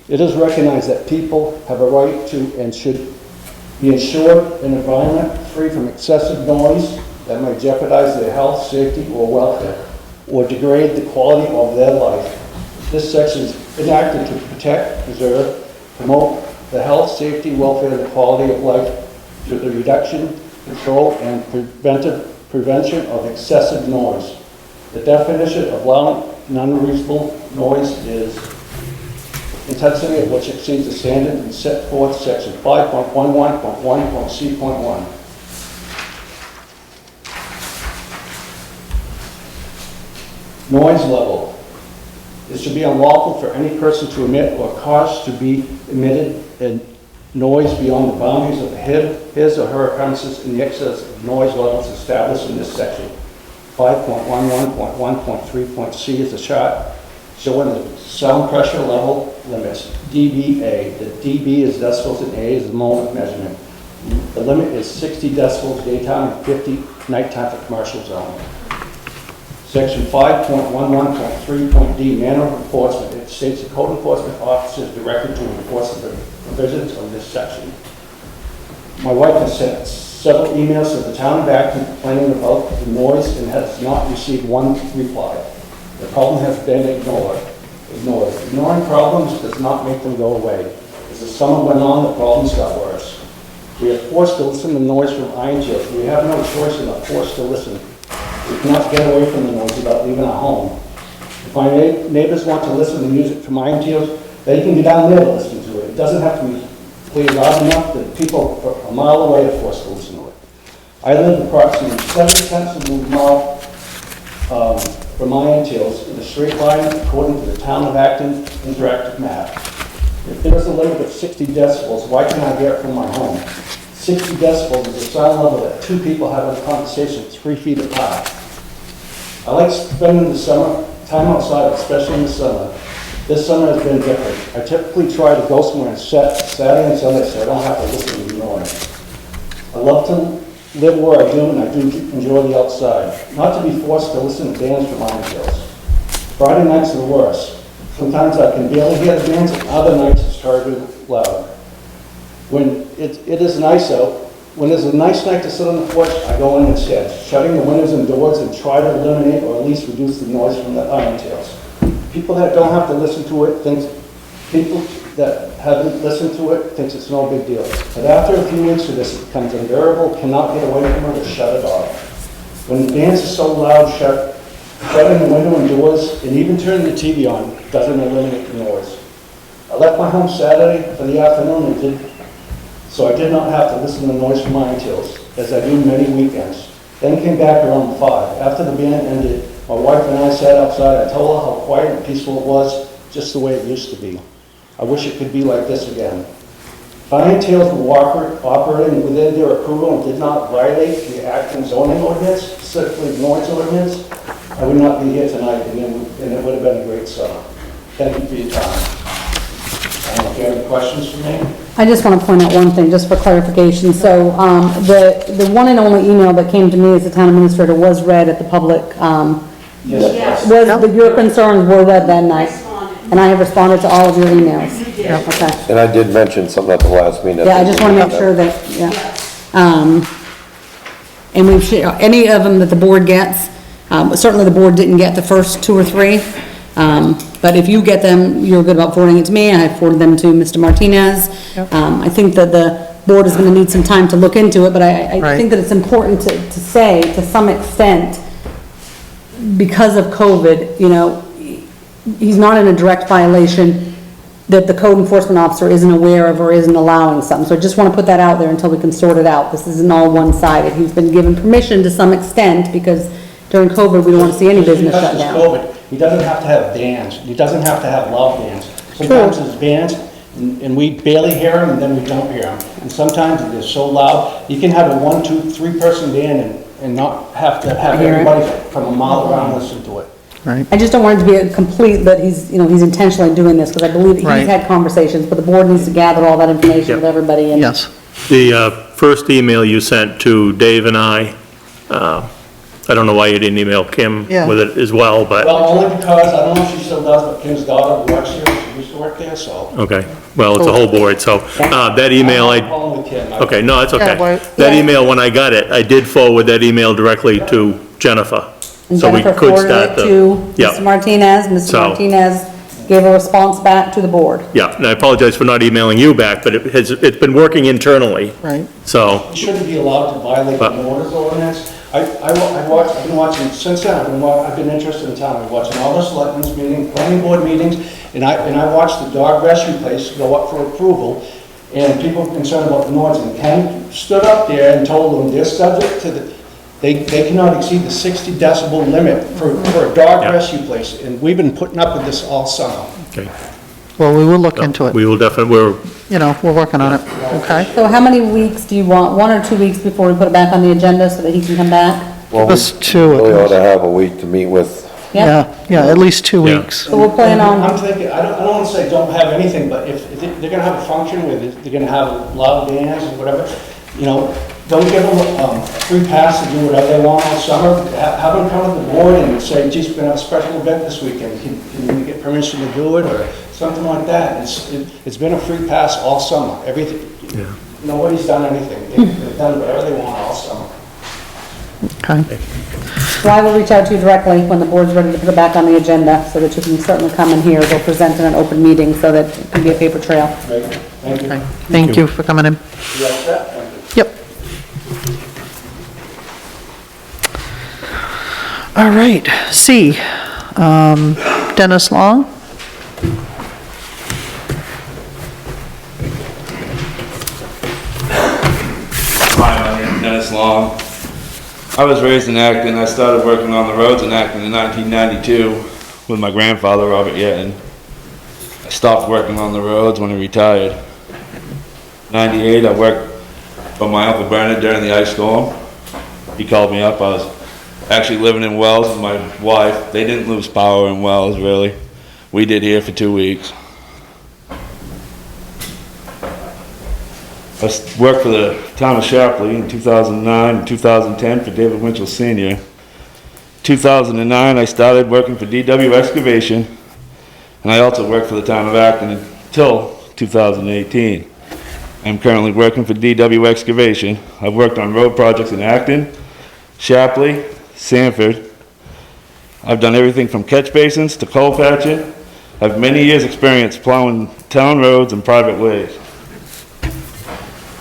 it is recognized that people have a right to and should be ensured an environment free from excessive noise that may jeopardize their health, safety, or welfare, or degrade the quality of their life. This section is enacted to protect, preserve, promote the health, safety, welfare, and the quality of life through the reduction, control, and prevention of excessive noise. The definition of loud and unreasonable noise is intensity of which exceeds the standard and set forth section 5.11.1.c.1. Noise level. It should be unlawful for any person to emit or cause to be emitted a noise beyond the boundaries of his or her premises in the excess of noise levels established in this section. 5.11.1.3.c is the chart showing the sound pressure level limits, dBA. The dB is decibels and A is the moment measurement. The limit is 60 decibels daytime and 50 nighttime for commercial zone. Section 5.11.3.d, manner of enforcement. It states the code enforcement officer is directed to enforce the provisions of this section. My wife has sent several emails to the town of Acton complaining about the noise and has not received one reply. The problem has been ignored. Ignoring problems does not make them go away. As the summer went on, the problems got worse. We are forced to listen to noise from iron shields. We have no choice and are forced to listen. We cannot get away from the noise without leaving our home. If my neighbors want to listen to music from iron shields, they can get down there to listen to it. It doesn't have to be played loud enough that people a mile away are forced to listen to it. I live approximately 7 cents a mile from iron shields in a straight line according to the town of Acton interactive map. If there's a limit of 60 decibels, why can't I get it from my home? 60 decibels is a sound level that two people having a conversation 3 feet apart. I like spending the summer time outside, especially in the summer. This summer has been different. I typically try to go somewhere on Saturday and Sunday so I don't have to listen to the noise. I love to live where I do, and I do enjoy the outside. Not to be forced to listen to bands from iron shields. Friday nights are the worst. Sometimes I can barely hear the bands, and other nights it's terribly loud. When it is nice out, when there's a nice night to sit on the porch, I go in instead, shutting the windows and doors and try to eliminate or at least reduce the noise from the iron tails. People that don't have to listen to it people that haven't listened to it thinks it's no big deal. But after a few weeks of this, it becomes unbearable, cannot get away from it or shut it off. When the bands are so loud, shutting the window and doors and even turning the TV on doesn't eliminate the noise. I left my home Saturday for the afternoon so I did not have to listen to the noise from iron tails, as I do many weekends. Then came back around 5. After the band ended, my wife and I sat outside. I told her how quiet and peaceful it was, just the way it used to be. I wish it could be like this again. If iron tails were operating within their approval and did not violate the Acton zoning ordinance, specifically the noise ordinance, I would not be here tonight, and it would have been a great summer. Thank you for your time. I don't know if you have any questions for me? I just want to point out one thing, just for clarification. So, the one and only email that came to me as the town administrator was read at the public, Yes. your concerns were read that night. And I have responded to all of your emails. Yep. Okay. And I did mention something at the last meeting. Yeah, I just want to make sure that, and we've, any of them that the board gets, certainly the board didn't get the first 2 or 3. But if you get them, you're good about forwarding it to me, I forwarded them to Mr. Martinez. Yep. I think that the board is gonna need some time to look into it, but I Right. think that it's important to say, to some extent, because of COVID, he's not in a direct violation that the code enforcement officer isn't aware of or isn't allowing something. So I just wanna put that out there until we can sort it out. This isn't all one-sided. He's been given permission to some extent, because during COVID, we don't wanna see any business Because shut it's down. COVID, he doesn't have to have bands, he doesn't have to have loud bands. Sometimes there's bands, and we barely hear them, and then we don't hear them. And sometimes they're so loud, you can have a 1, 2, 3-person band and not have to have Hear it. everybody from a mile around listen to it. Right. I just don't want it to be a complete that he's intentionally doing this, because I believe that Right. he's had conversations, but the board needs to gather all that information with everybody and. Yes. The first email you sent to Dave and I don't know why you didn't email Kim Yeah. with it as well, but, Well, only because, I don't know if she still does, but Kim's daughter works here, she used to work there, so. okay. Well, it's a whole board, so, that email I'm calling with Kim. okay, no, it's Yeah, okay. well- That Yeah. email, when I got it, I did forward that email directly to Jennifer. And So we Jennifer could forwarded start it the. to Yeah. Mr. Martinez, Mr. So- Martinez gave a response back to the board. Yeah, and I apologize for not emailing you back, but it's been working internally, Right. so, You shouldn't be allowed to violate the noise ordinance. I've been watching, since then, I've been interested in town, I've been watching all the selectmen's meetings, planning board meetings, and I watched the dog rescue place go up for approval, and people were concerned about the noise, and Ken stood up there and told them they're subject to They cannot exceed the 60 decibel limit for a dog Yeah. rescue place, and we've been putting up with this all summer. Okay. Well, we will look into it. We will definitely, We're working on it, okay? So how many weeks do you want, 1 or 2 weeks before we put it back on the agenda so that he can come back? Well, we Just two at really ought least. to have a week to meet with. Yep. Yeah, at least 2 Yeah. weeks. So we'll plan I'm on, thinking, I don't wanna say don't have anything, but if they're gonna have a function where they're gonna have a loud bands and whatever, don't give them a free pass to do whatever they want all summer. Have them come to the board and say, geez, we're gonna have a special event this weekend, can we get permission to do it, or something like that. It's been a free pass all summer, everything, nobody's done anything. They've done whatever they want all summer. Okay, so I will reach out to you directly when the board's ready to put it back on the agenda, so that you can certainly come in here, we'll present in an open meeting, so that it can be a paper trail. Right? Thank you. okay. Thank you for coming in. You all set? Thank you. Yep. All right, C, Dennis Long. Hi, my name is Dennis Long. I was raised in Acton. I started working on the roads in Acton in 1992 with my grandfather, Robert Yetton. I stopped working on the roads when I retired. 98, I worked for my Uncle Bernard during the ice storm. He called me up. I was actually living in Wells with my wife. They didn't lose power in Wells, really. We did here for 2 weeks. I worked for the town of Shapley in 2009 and 2010 for David Winchell Sr. 2009, I started working for DW Excavation, and I also worked for the town of Acton until 2018. I'm currently working for DW Excavation. I've worked on road projects in Acton, Shapley, Sanford. I've done everything from catch basins to coal patching. I have many years' experience plowing town roads and private ways.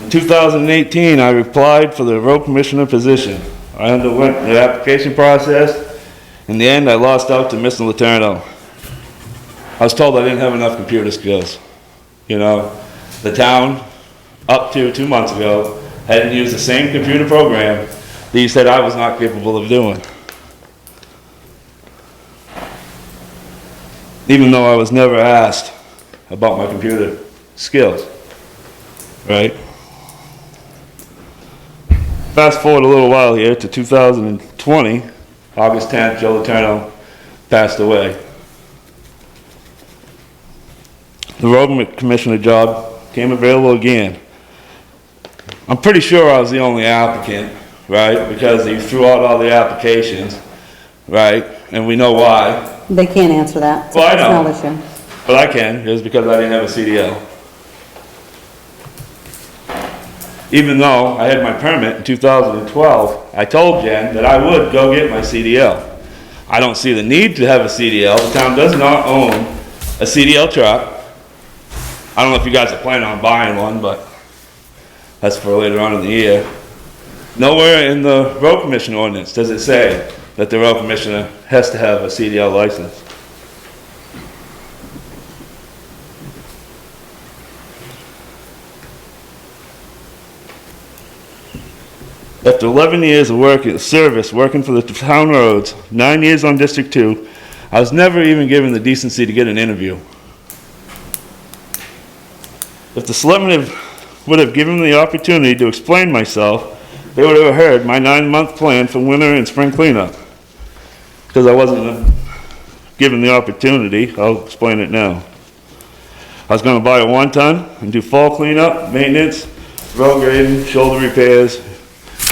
In 2018, I applied for the road commissioner position. I underwent the application process. In the end, I lost out to Mr. Letourneau. I was told I didn't have enough computer skills. The town, up to 2 months ago, hadn't used the same computer program that you said I was not capable of doing. Even though I was never asked about my computer skills, right? Fast forward a little while here to 2020, August 10th, Joe Letourneau passed away. The road commissioner job came available again. I'm pretty sure I was the only applicant, right? Because they threw out all the applications, right? And we know why. They can't answer that. It's a Well, I know. personnel issue. But I can, is because I didn't have a CDL. Even though I had my permit in 2012, I told Jen that I would go get my CDL. I don't see the need to have a CDL. The town does not own a CDL truck. I don't know if you guys are planning on buying one, but that's for later on in the year. Nowhere in the road commission ordinance does it say that the road commissioner has to have a CDL license. After 11 years of service working for the town roads, 9 years on District 2, I was never even given the decency to get an interview. If the selectmen would have given me the opportunity to explain myself, they would have heard my 9-month plan for winter and spring cleanup. Because I wasn't given the opportunity, I'll explain it now. I was going to buy a 1-ton and do fall cleanup, maintenance, road grading, shoulder repairs,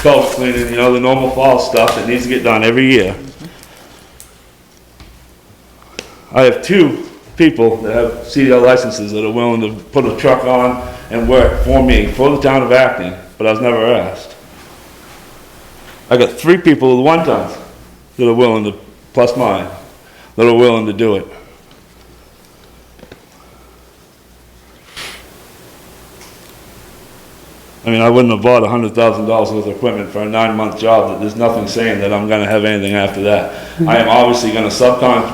culvert cleaning, the normal fall stuff that needs to get done every year. I have 2 people that have CDL licenses that are willing to put a truck on and work for me, for the town of Acton, but I was never asked. I got 3 people with 1-tons that are willing to, plus mine, that are willing to do it. I mean, I wouldn't have bought $100,000 worth of equipment for a 9-month job that there's nothing saying that I'm gonna have anything after that. I am obviously gonna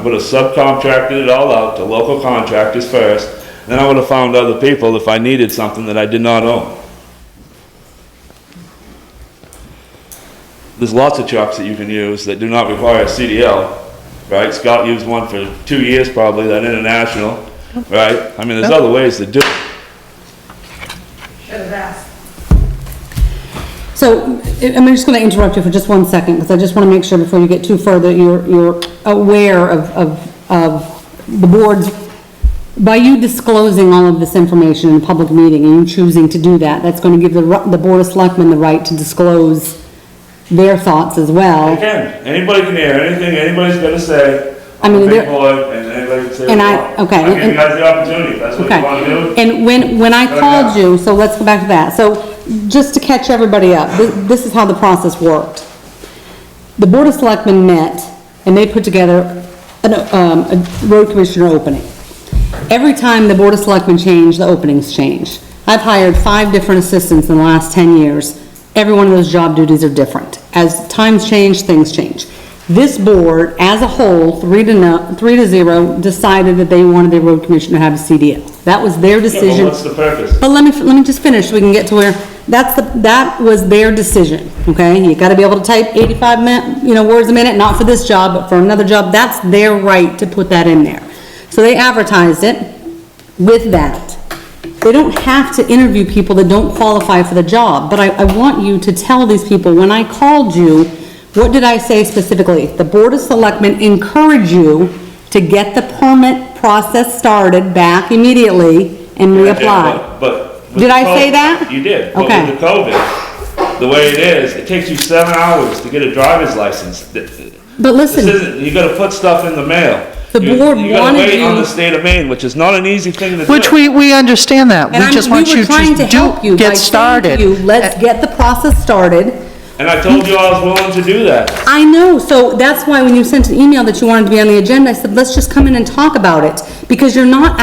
would have subcontracted it all out to local contractors first, then I would have found other people if I needed something that I did not own. there's lots of trucks that you can use that do not require a CDL, right? Scott used one for 2 years probably, that International, right? I mean, there's other ways to do it. Should have asked. So, I'm just gonna interrupt you for just 1 second, because I just wanna make sure before you get too further, you're aware of the board's, by you disclosing all of this information in a public meeting, and you choosing to do that, that's gonna give the Board of Selectmen the right to disclose their thoughts as well. Again, anybody can hear anything anybody's gonna say. I mean, on the there- big board, and anybody can say what And they I- want. okay, I give you and- guys the opportunity, if that's what you Okay, wanna do. and when I Go called ahead. you, so let's go back to that. So, just to catch everybody up, this is how the process worked. The Board of Selectmen met, and they put together a road commissioner opening. Every time the Board of Selectmen changed, the openings changed. I've hired 5 different assistants in the last 10 years. Every one of those job duties are different. As times change, things change. This board, as a whole, 3-0, decided that they wanted their road commissioner to have a CDL. That was their Yeah, decision. but what's the purpose? But let me just finish so we can get to where, that was their decision, okay? You gotta be able to type 85 words a minute, not for this job, but for another job. That's their right to put that in there. So they advertised it with that. They don't have to interview people that don't qualify for the job, but I want you to tell these people, when I called you, what did I say specifically? The Board of Selectmen encourage you to get the permit process started back immediately and reapply. But. with Did I COVID say that? You did. Okay. But with the COVID, the way it is, it takes you 7 hours to get a driver's license. But This listen, isn't, you gotta put stuff in the mail. The board You gotta wanted wait on you- the state of Maine, which is not an easy thing to do. Which we understand that. and We just want we were you trying to help you to by get saying started. to you, let's get the process started. And I told you I was willing to do that. I know, so that's why when you sent an email that you wanted to be on the agenda, I said, let's just come in and talk about it, because you're not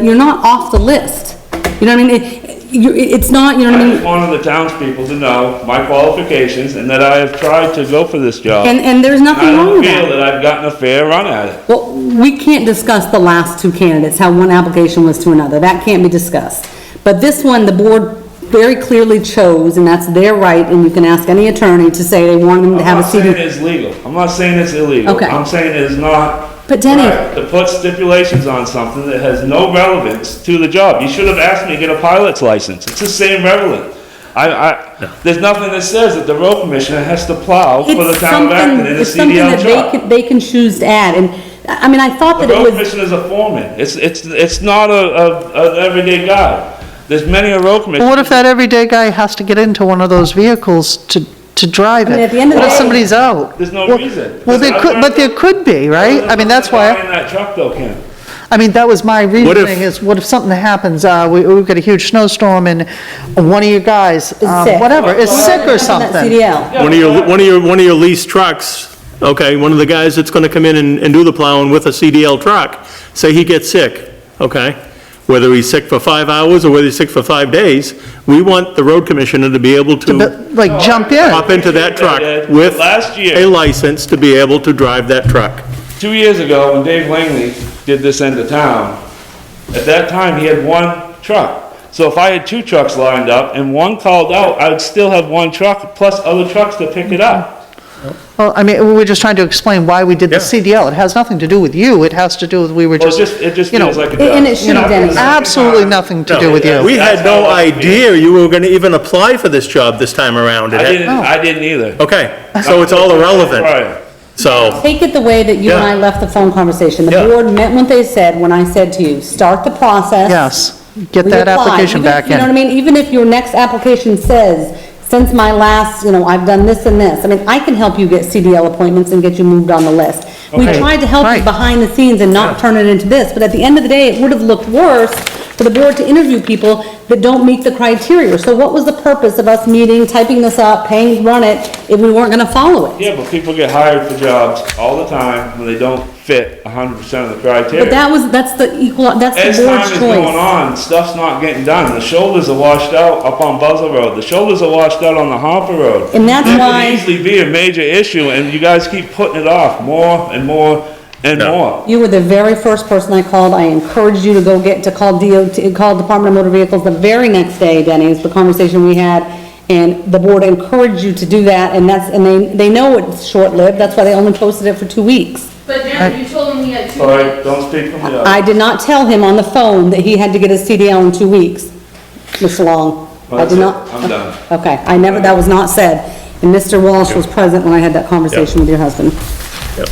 you're not off the list. You know what I mean? It's not, you know what I I mean? just wanted the townspeople to know my qualifications and that I have tried to go for this job. And there's nothing I wrong don't with feel that. that I've gotten a fair run at it. Well, we can't discuss the last 2 candidates, how one application was to another, that can't be discussed. But this one, the board very clearly chose, and that's their right, and you can ask any attorney to say they want them to have I'm a not saying CD. it's legal. I'm not saying it's illegal. Okay. I'm saying it is not But Denny- right to put stipulations on something that has no relevance to the job. You should have asked me to get a pilot's license. It's the same relevant. There's nothing that says that the road commissioner has to plow for the It's town of Acton in a it's something CDL that truck. they can choose to add, and, I mean, I thought The that it road was, commissioner is a foreman. It's not an everyday guy. There's many a road But commissioner. what if that everyday guy has to get into one of those vehicles to drive I mean, it? at the end of the What if day- somebody's out? There's no Well- reason. Well, but there could be, right? I mean, that's why, Buying that truck though, Ken. I mean, that was my What if- reasoning, is what if something happens, we've got a huge snowstorm and one of your guys, sick. whatever, is sick or That something? CDL. One of your leased trucks, okay, one of the guys that's gonna come in and do the plowing with a CDL truck, say he gets sick, okay? Whether he's sick for 5 hours or whether he's sick for 5 days, we want the road commissioner to be able to Like, jump in. hop into that truck with Last year- a license to be able to drive that truck. 2 years ago, when Dave Langley did this end of town, at that time, he had 1 truck. So if I had 2 trucks lined up and 1 called out, I would still have 1 truck plus other trucks to pick it up. Well, I mean, we were just trying to explain why we did the Yeah. CDL. It has nothing to do with you, it has to do with, we were Well, just, it just you know, feels like it does. and it should have, Dennis. absolutely nothing to do with you. We had That's no how I feel. idea you were gonna even apply for this job this time around. It had- I didn't either. Okay, so it's all irrelevant, Right. so, Take it the way that you and Yeah. I left the phone conversation. The Yeah. board meant what they said when I said to you, start the process. Yes, get that reapply. application Even- back You know what I in. mean? Even if your next application says, since my last, I've done this and this, I mean, I can help you get CDL appointments and get you moved on the list. We Okay. tried to help you Right. behind the scenes and not turn it into this, but at the end of the day, it would have looked worse for the board to interview people that don't meet the criteria. So what was the purpose of us meeting, typing this up, paying to run it, if we weren't gonna follow it? Yeah, but people get hired for jobs all the time when they don't fit 100% of the criteria. But that's the As time board's is going choice. on, stuff's not getting done. The shoulders are washed out up on Buzzell Road. The shoulders are washed out on the Harper Road. And that's That why- could easily be a major issue, and you guys keep putting it off more and more and No. more. You were the very first person I called. I encouraged you to call DOT, call Department of Motor Vehicles the very next day, Denny, is the conversation we had. And the board encouraged you to do that, and they know it's short-lived, that's why they only posted it for 2 weeks. But Jen, you told him he had 2 All weeks. right, don't speak for me. I did not tell him on the phone that he had to get his CDL in 2 weeks, Mr. Long. I did not. I'm done. Okay, I never, that was not said. And Mr. Walsh was present when I had that conversation with your husband. Yep.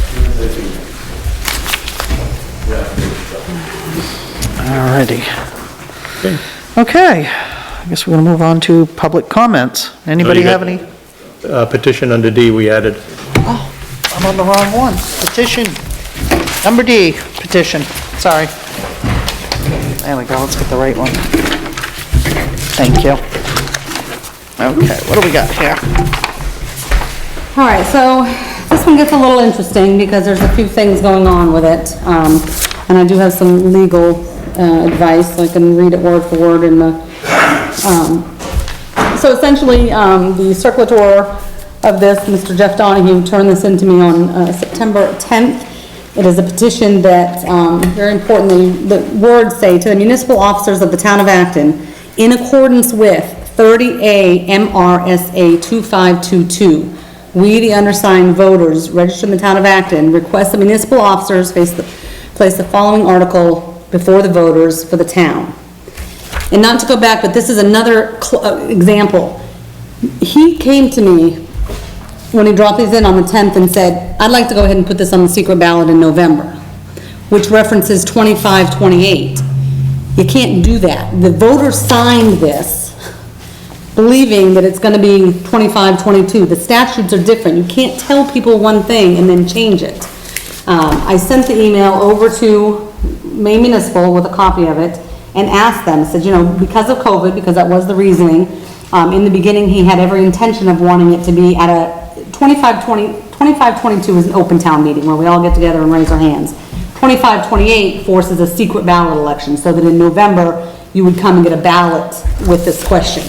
Alrighty. Okay, I guess we're gonna move on to public comments. Anybody you got- have any? Petition under D we added. I'm on the wrong one. Petition. Number D, petition. Sorry. There we go, let's get the right one. Thank you. Okay, what do we got here? All right, so this one gets a little interesting because there's a few things going on with it. And I do have some legal advice, so I can read it word for word in the, so essentially, the circulator of this, Mr. Jeff Donahue, turned this into me on September 10th. It is a petition that, very importantly, the words say, to the municipal officers of the town of Acton, in accordance with 30A MRSA 2522, we, the undersigned voters registered in the town of Acton, request the municipal officers place the following article before the voters for the town. And not to go back, but this is another example. He came to me when he dropped these in on the 10th and said, I'd like to go ahead and put this on the secret ballot in November, which references 2528. You can't do that. The voters signed this believing that it's gonna be 2522. The statutes are different. You can't tell people one thing and then change it. I sent the email over to Maine Municipal with a copy of it and asked them, said, you know, because of COVID, because that was the reasoning, in the beginning, he had every intention of wanting it to be at a 2522 is an open town meeting where we all get together and raise our hands. 2528 forces a secret ballot election so that in November, you would come and get a ballot with this question.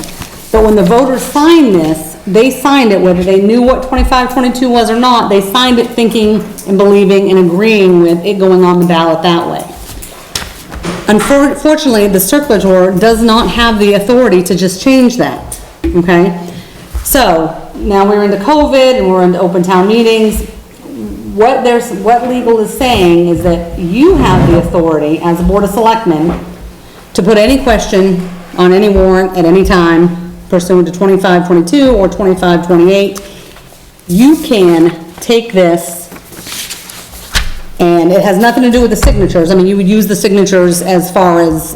But when the voters signed this, they signed it whether they knew what 2522 was or not, they signed it thinking and believing and agreeing with it going on the ballot that way. Unfortunately, the circulator does not have the authority to just change that, okay? So, now we're into COVID and we're into open town meetings. What legal is saying is that you have the authority as a board of selectmen to put any question on any warrant at any time pursuant to 2522 or 2528. You can take this, and it has nothing to do with the signatures. I mean, you would use the signatures as far as,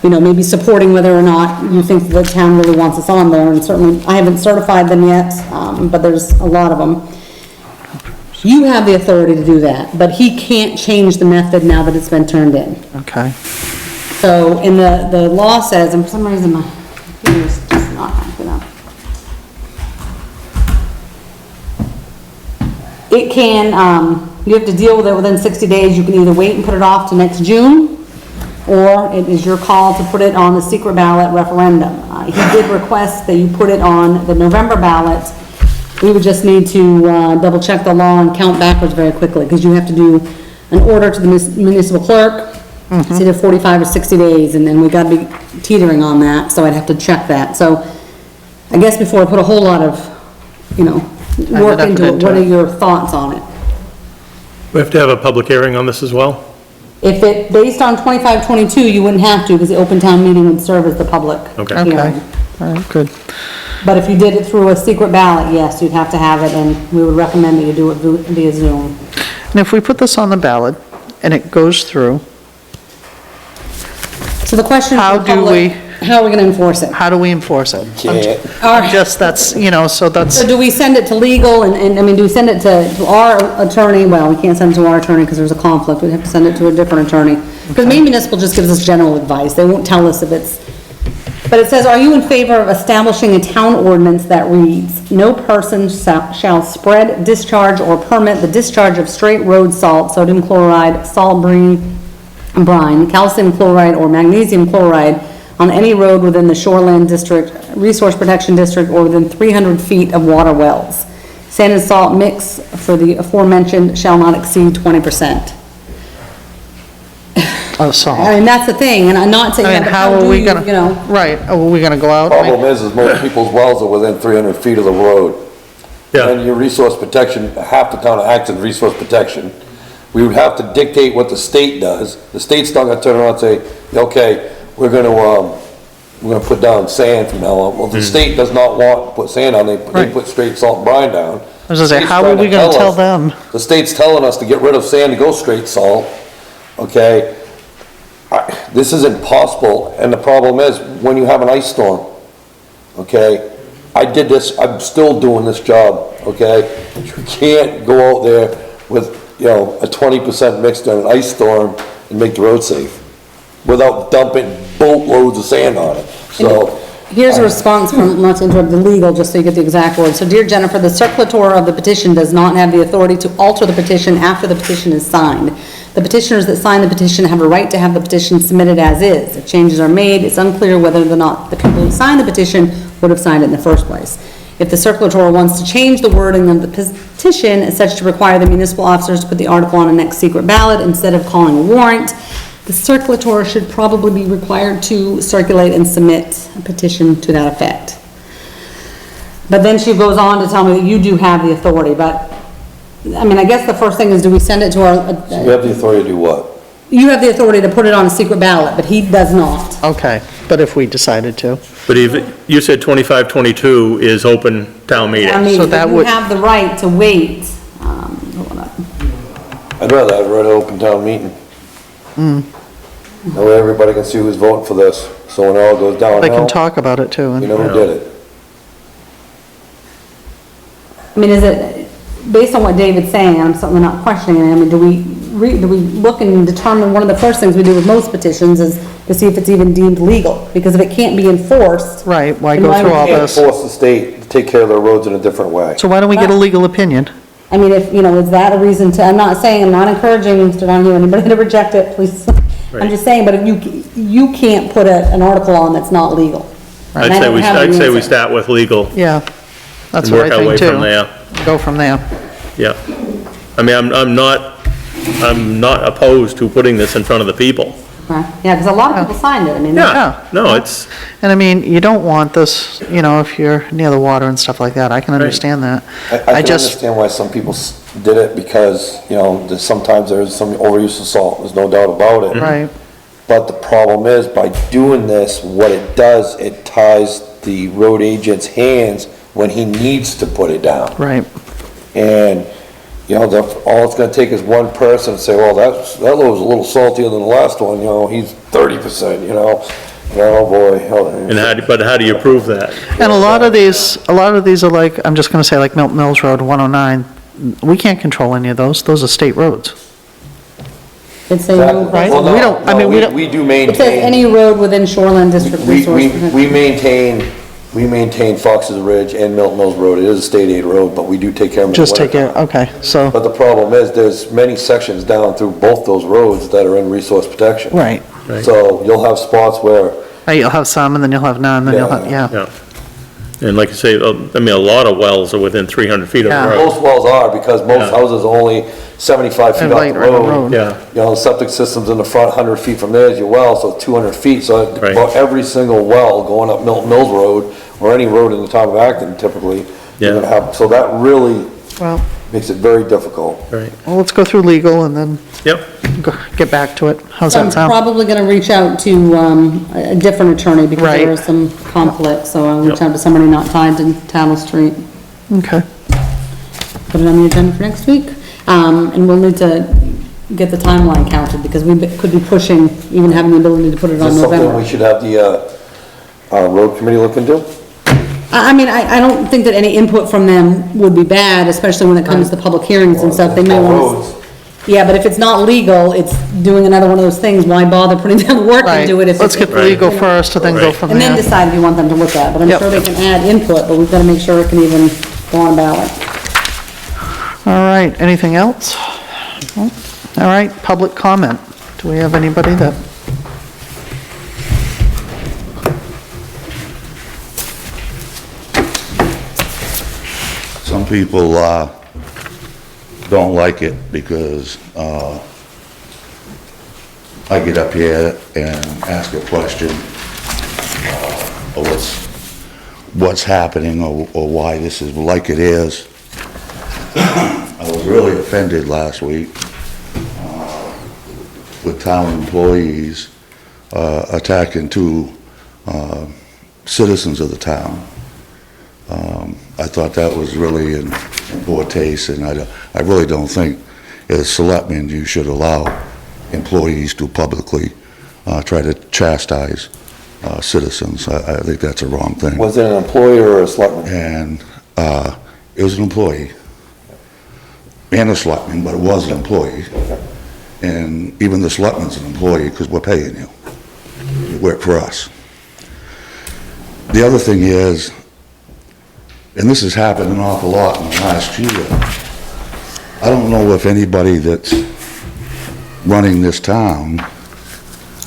you know, maybe supporting whether or not you think the town really wants us on there, and certainly, I haven't certified them yet, but there's a lot of them. You have the authority to do that, but he can't change the method now that it's been turned in. Okay. So, and the law says, and for some reason my computer's just not acting up. It can, you have to deal with it within 60 days. You can either wait and put it off to next June, or it is your call to put it on the secret ballot referendum. He did request that you put it on the November ballot. We would just need to, double check the law and count backwards very quickly, because you have to do an order to the municipal clerk. It's either 45 or 60 days, and then we gotta be teetering on that, so I'd have to check that. So, I guess before I put a whole lot of, you know, work into it, what are your thoughts on it? We have to have a public hearing on this as well? If it, based on 2522, you wouldn't have to, because the open town meeting would serve as the public Okay. hearing. Okay, all right, good. But if you did it through a secret ballot, yes, you'd have to have it, and we would recommend that you do it via Zoom. And if we put this on the ballot and it goes through, So the question How for the do public, how are we gonna enforce it? how do we enforce it? Can't. All right. Just, that's, you know, so that's, So do we send it to legal, and I mean, do we send it to our attorney? Well, we can't send it to our attorney because there's a conflict, we'd have to send it to a different attorney. Because Maine Municipal just gives us general advice, they won't tell us if it's, but it says, are you in favor of establishing a town ordinance that reads, no person shall spread, discharge, or permit the discharge of straight road salt, sodium chloride, salt brine, calcium chloride, or magnesium chloride on any road within the shoreland district, resource protection district, or within 300 feet of water wells. Sand and salt mix for the aforementioned shall not exceed 20%. Oh, so, I mean, that's the thing, and I'm not saying. I mean, that, but how are we do gonna, you know, right, are we gonna go out? Problem is most people's wells are within 300 feet of the road. And Yeah, your resource protection, half the town of Acton resource protection, we would have to dictate what the state does. The state's not gonna turn around and say, okay, we're gonna put down sand from now on. Well, the state does not want to put sand on, they Right. put straight salt and brine down. I was gonna say, State's how are trying we to gonna tell us- them? The state's telling us to get rid of sand to go straight salt, okay? This is impossible, and the problem is, when you have an ice storm, okay? I did this, I'm still doing this job, okay? You can't go out there with, a 20% mixture in an ice storm and make the road safe without dumping boatloads of sand on it, so. here's a response from, not to interrupt the legal, just so you get the exact words. So, dear Jennifer, the circulator of the petition does not have the authority to alter the petition after the petition is signed. The petitioners that sign the petition have a right to have the petition submitted as is. If changes are made, it's unclear whether or not the people who signed the petition would have signed it in the first place. If the circulator wants to change the wording of the petition as such to require the municipal officers to put the article on a next secret ballot instead of calling a warrant, the circulator should probably be required to circulate and submit a petition to that effect. But then she goes on to tell me that you do have the authority, but, I mean, I guess the first thing is, do we send it to our, You have the authority to do what? you have the authority to put it on a secret ballot, but he does not. Okay, but if we decided to, but you said 25-22 is open town I meeting. mean, So that you would- have the right to wait, hold on. I'd rather have an open town meeting. That way everybody can see who's voting for this, so when it all goes downhill. they can talk about it too, You and know who did it. I mean, is it, based on what David's saying, I'm certainly not questioning it, I mean, do we look and determine, one of the first things we do with most petitions is to see if it's even deemed legal, because if it can't be enforced. right, why then go through would- all Can't this? force the state to take care of their roads in a different way. So why don't we get a legal opinion? I mean, if, is that a reason to, I'm not saying, I'm not encouraging, Mr. Donahue, anybody to reject it, please. I'm Right. just saying, but if you can't put an article on that's not legal. And I don't have I'd the say we answer. start with legal Yeah, that's and what work I our way think from too. there. Go from there. Yeah. I mean, I'm not opposed to putting this in front of the people. Right. Yeah, because a lot of people signed it, I mean. Yeah. No, it's, And I mean, you don't want this, if you're near the water and stuff like that, I can understand that. I can understand why some people did it because, sometimes there's some overuse of salt, there's no doubt about it. Right, But the problem is, by doing this, what it does, it ties the road agent's hands when he needs to put it down. right. And, all it's gonna take is one person to say, well, that load's a little saltier than the last one, he's 30%, oh boy. but how do you prove that? And a lot of these are like, I'm just gonna say like Milton Mills Road, 109, we can't control any of those are state roads. It's a, Right. Well, no, We don't- I mean, we no, don't- we do it says any maintain, road within shoreline district resource. we maintain Fox's Ridge and Milton Mills Road, it is a state aid road, but we do take care of them. in the Just take winter. it, okay, so, But the problem is, there's many sections down through both those roads that are in resource protection. right. So you'll have spots where, Right, you'll have some, and then you'll have none, then you'll have, yeah. Yeah. And like you say, I mean, a lot of wells are within 300 feet of Yeah. the road. most wells are, because most Yeah. houses are only 75 feet And off right the on the road. road. Yeah, The septic system's in the front, 100 feet from there is your well, so 200 feet, so Right. about every single well going up Milton Mills Road, or any road in the town of Acton typically, you're Yeah. gonna have, so that really Well, makes it very difficult. right. well, let's go through legal and then Yep, get back to it. How's I'm that sound? probably gonna reach out to, a different attorney because there Right. are some conflicts, so I'll reach Yep. out to somebody not tied to Tattle Street. Okay, Put it on the agenda for next week. And we'll need to get the timeline counted because we could be pushing, even having the ability to put it Is on this something November. we should have the, road committee look into? I mean, I don't think that any input from them would be bad, especially when it comes to public hearings and stuff. They may want Roads. to. Yeah, but if it's not legal, it's doing another one of those things, why bother putting down the work right. into it if it's. Let's get the legal first and then go Right. from And then there. decide if you want them to look at, but I'm Yep. sure they can add input, but we've gotta make sure it can even go on ballot. All right, anything else? No? All right, public comment. Do we have anybody that? Some people don't like it because I get up here and ask a question, of what's happening or why this is like it is. I was really offended last week with town employees attacking two citizens of the town. I thought that was really in poor taste, and I really don't think, as selectmen, you should allow employees to publicly try to chastise citizens. I think that's a wrong thing. Was it an employee or a selectman? And it was an employee and a selectman, but it was an employee. And even the selectman's an employee because we're paying you. You work for us. The other thing is, and this has happened an awful lot in the last year, I don't know if anybody that's running this town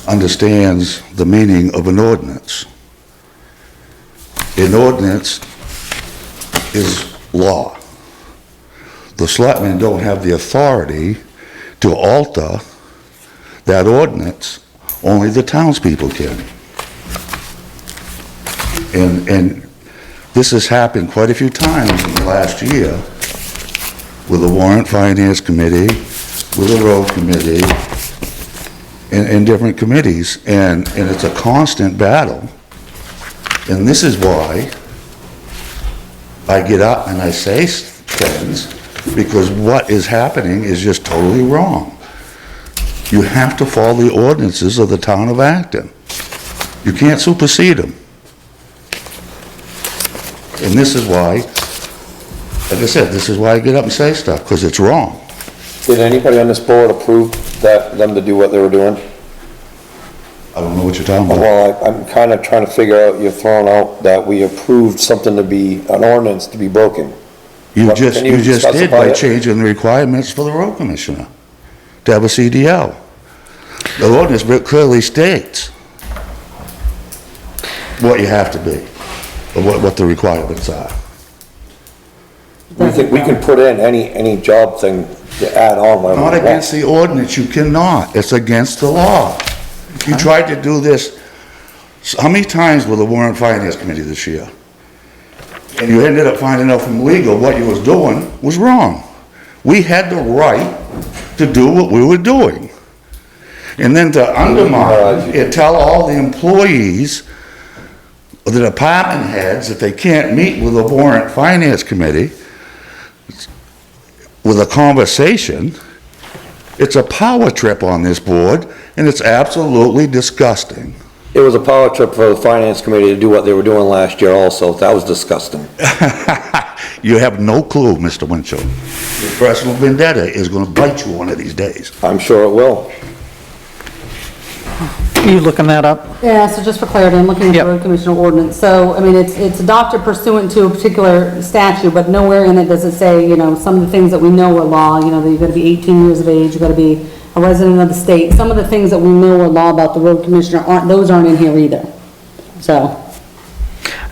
understands the meaning of an ordinance. An ordinance is law. The selectmen don't have the authority to alter that ordinance. Only the townspeople can. And this has happened quite a few times in the last year with the Warrant Finance Committee, with the Road Committee, and different committees, and it's a constant battle. And this is why I get up and I say things, because what is happening is just totally wrong. You have to follow the ordinances of the town of Acton. You can't supersede them. And this is why, like I said, this is why I get up and say stuff, because it's wrong. Did anybody on this board approve them to do what they were doing? I don't know what you're talking about. Well, I'm kind of trying to figure out, you're throwing out that we approved something to be, an ordinance to be broken. You just Can you did specify by it? changing the requirements for the road commissioner to have a CDL. The ordinance clearly states what you have to be, or what the requirements are. We can put in any job thing to add on whatever we Not want. against the ordinance, you cannot. It's against the law. You tried to do this, how many times with the Warrant Finance Committee this year? And you ended up finding out from legal what you was doing was wrong. We had the right to do what we were doing. And then to undermine and tell all the employees, the department heads, that they can't meet with the Warrant Finance Committee with a conversation, it's a power trip on this board, and it's absolutely disgusting. It was a power trip for the finance committee to do what they were doing last year also. That was disgusting. You have no clue, Mr. Winchell. Your personal vendetta is gonna bite you one of these days. I'm sure it will. Are you looking that up? Yeah, so just for clarity, I'm looking at the Yep. road commissioner ordinance. So, I mean, it's adopted pursuant to a particular statute, but nowhere in it does it say, you know, some of the things that we know are law, you know, that you've gotta be 18 years of age, you've gotta be a resident of the state. Some of the things that we know are law about the road commissioner those aren't in here either. So,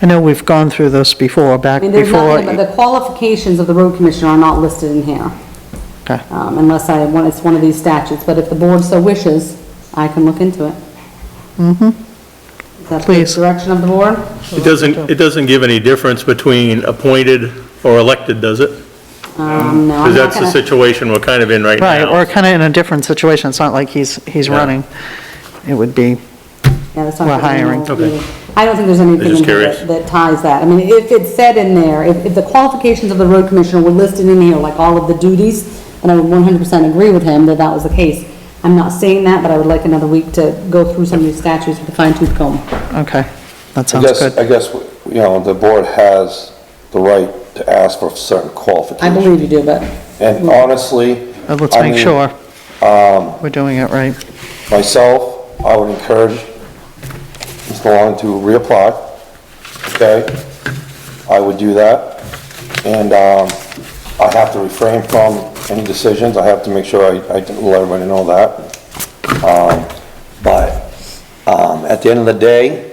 I know we've gone through this before, I back mean, there's before. nothing, but the qualifications of the road commissioner are not listed in here. Okay. Unless it's one of these statutes, but if the board so wishes, I can look into it. Is that the Please. direction of the board? It doesn't give any difference between appointed or elected, does it? No, I'm Because not that's the gonna, situation we're kind of in right Right, now. or kind of in a different situation. It's not like he's running. It would be, yeah, that's not. we're hiring. Okay. I don't think there's anything just in here curious. that ties that. I mean, if it's said in there, if the qualifications of the road commissioner were listed in here, like all of the duties, then I would 100% agree with him that that was the case. I'm not saying that, but I would like another week to go through some of these statutes with a fine tooth comb. okay, that I sounds guess, good. I guess, you know, the board has the right to ask for certain I qualifications. believe you do, but And honestly, Let's I make mean, sure we're doing it right. myself, I would encourage Mr. Long to reapply, okay? I would do that, and, I have to refrain from any decisions, I have to make sure I let everybody know that. But, at the end of the day,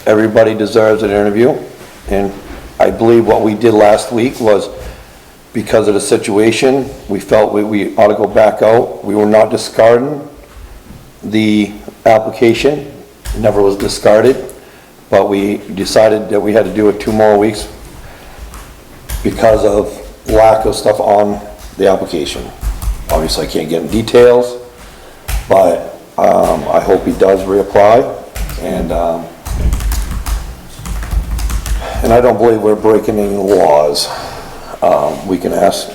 everybody deserves an interview, and I believe what we did last week was, because of the situation, we felt we ought to go back out, we were not discarding the application, it never was discarded, but we decided that we had to do it 2 more weeks because of lack of stuff on the application. Obviously, I can't get in details, but I hope he does reapply, and I don't believe we're breaking any laws. We can ask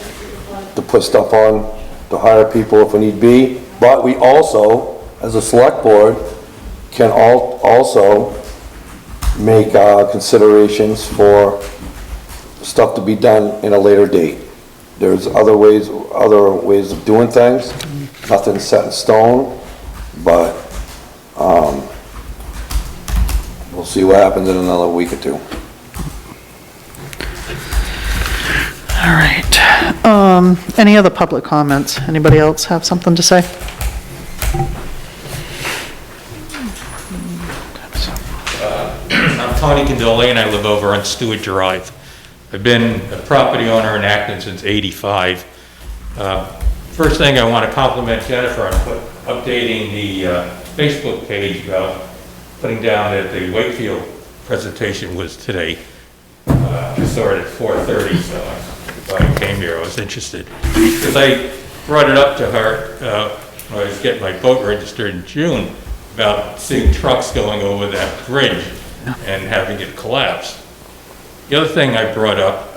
to put stuff on, to hire people if we need be, but we also, as a select board, can also make considerations for stuff to be done in a later date. There's other ways of doing things, nothing's set in stone, but we'll see what happens in another week or 2. All right. Any other public comments? Anybody else have something to say? I'm Tony Condoli, and I live over on Stewart Drive. I've been a property owner in Acton since '85. First thing, I want to compliment Jennifer on updating the Facebook page about putting down that the Wakefield presentation was today. I saw it at 4:30, so I came here. I was interested. Because I brought it up to her when I was getting my boat registered in June about seeing trucks going over that bridge and having it collapse. The other thing I brought up,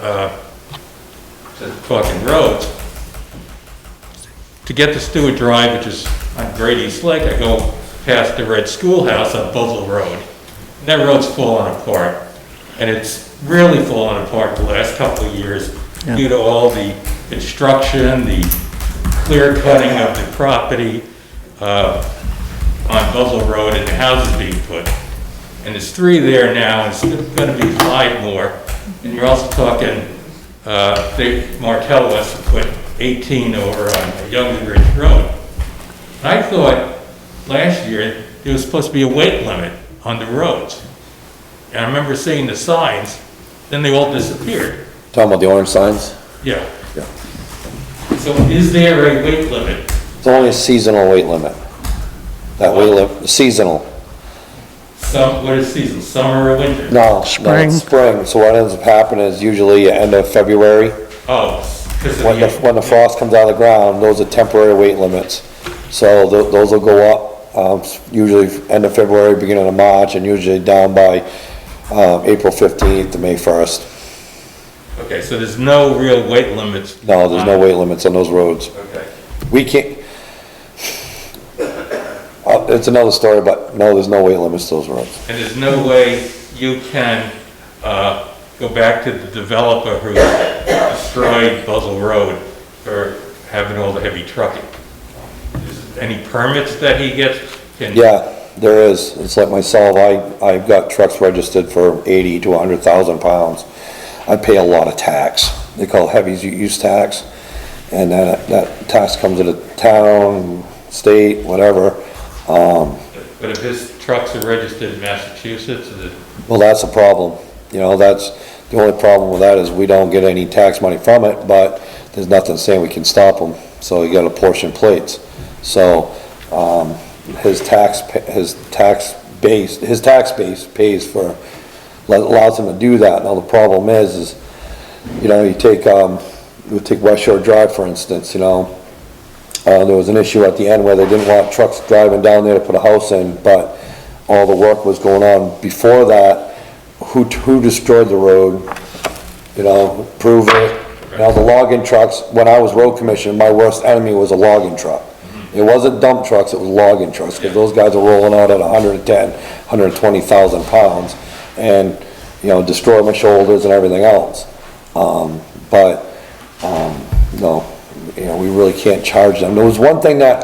talking roads, to get to Stewart Drive, which is on Great East Lake, I go past the Red Schoolhouse on Buzzell Road. And that road's falling apart, and it's really fallen apart the last couple of years due to all the construction, the clear cutting of the property on Buzzell Road, and the houses being put. And there's 3 there now, and it's going to be 5 more. And you're also talking, Martell wants to put 18 over on Young Ridge Road. And I thought last year there was supposed to be a weight limit on the roads. And I remember seeing the signs, then they all disappeared. Talking about the orange signs? Yeah. So is there a weight limit? It's only a seasonal weight limit. That weight limit, seasonal. What is season, summer or winter? No, Spring. it's spring. So what ends up happening is usually end of February, Oh, because of when the frost comes out of the ground, those are temporary weight limits. So those will go up, usually end of February, beginning of March, and usually down by April 15th to May 1st. Okay, so there's no real weight limits? No, there's no weight limits on those roads. Okay. We can't, it's another story, but no, there's no weight limits to those roads. And there's no way you can go back to the developer who destroyed Buzzell Road for having all the heavy trucking? Is there any permits that he gets? Yeah, there is. It's like myself, I've got trucks registered for 80 to 100,000 pounds. I pay a lot of tax. They call it heavy use tax. And that tax comes to the town, state, whatever. But if his trucks are registered in Massachusetts, is it? Well, that's a problem. You know, that's, the only problem with that is we don't get any tax money from it, but there's nothing saying we can stop them. So you gotta portion plates. So, his tax base pays for, allows him to do that. Now, the problem is, you know, you take West Shore Drive, for instance, you know, there was an issue at the end where they didn't want trucks driving down there to put a house in, but all the work was going on before that. Who destroyed the road, you know, prove it. Now, the logging trucks, when I was road commissioner, my worst enemy was a logging truck. It wasn't dump trucks, it was logging trucks, because those guys are rolling out at 110, 120,000 pounds, and, you know, destroy my shoulders and everything else. No, you know, we really can't charge them. There was one thing that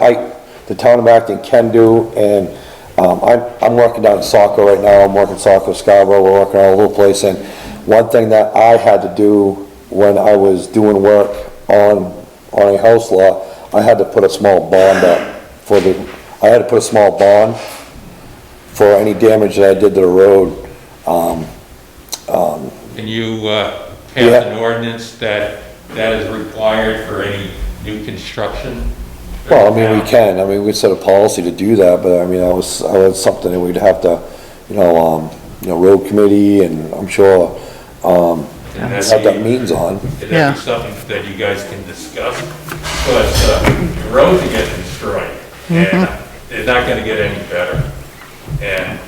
the town of Acton can do, and I'm working down in Saco right now. I'm working Saco, Scarborough, we're working all over the place, and one thing that I had to do when I was doing work on a house lot, I had to put a small bond up I had to put a small bond for any damage that I did to the road. Can you pass an ordinance that is required for any new construction? Well, I mean, we can, I mean, we set a policy to do that, but I mean, that was something that we'd have to, road committee, and I'm sure, And have that'd that be- meetings on. That'd Yeah. be something that you guys can discuss, but the roads are getting destroyed, and they're not gonna get any better. And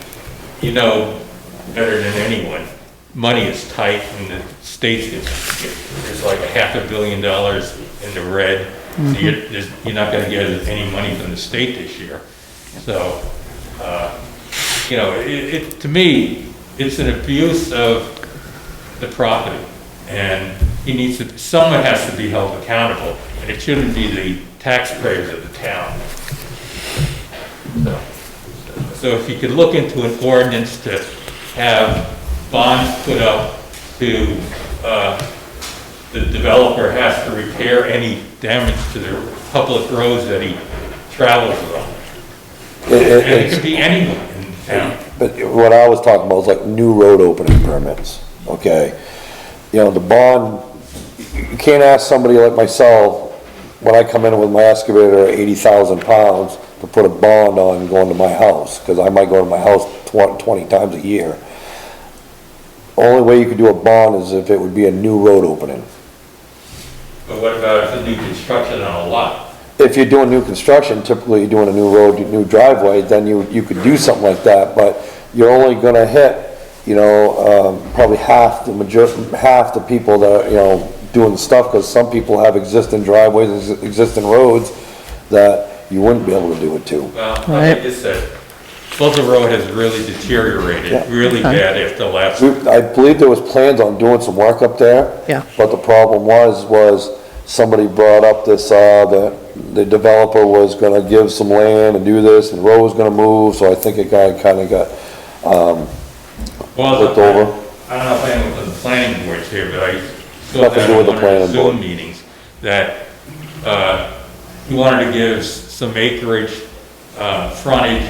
you know better than anyone, money is tight, and the state's there's like $500 million in the red. So you're not gonna get any money from the state this year. So, to me, it's an abuse of the property, and someone has to be held accountable, and it shouldn't be the taxpayers of the town. So if you could look into an ordinance to have bonds put up to, the developer has to repair any damage to the public roads that he travels on. And it could be anyone in town. But what I was talking about was like new road opening permits, okay? The bond, you can't ask somebody like myself, when I come in with my excavator at 80,000 pounds, to put a bond on going to my house, because I might go to my house 20 times a year. Only way you could do a bond is if it would be a new road opening. But what about if the new construction on a lot? If you're doing new construction, typically you're doing a new road, new driveway, then you could do something like that, but you're only gonna hit, probably half the people that are, doing the stuff, because some people have existing driveways, existing roads that you wouldn't be able to do it to. Well, like I just said, Buzzell Road has really deteriorated, Yeah. really bad after the last. I believe there was plans on doing some work up there. Yeah. But the problem was somebody brought up this, that the developer was gonna give some land and do this, and the road was gonna move, so I think it kinda got, Well, looked over. I don't know if anyone from the planning board's here, but I saw Nothing to that do in with the one of the planning board. Zoom meetings, that, he wanted to give some acreage, frontage.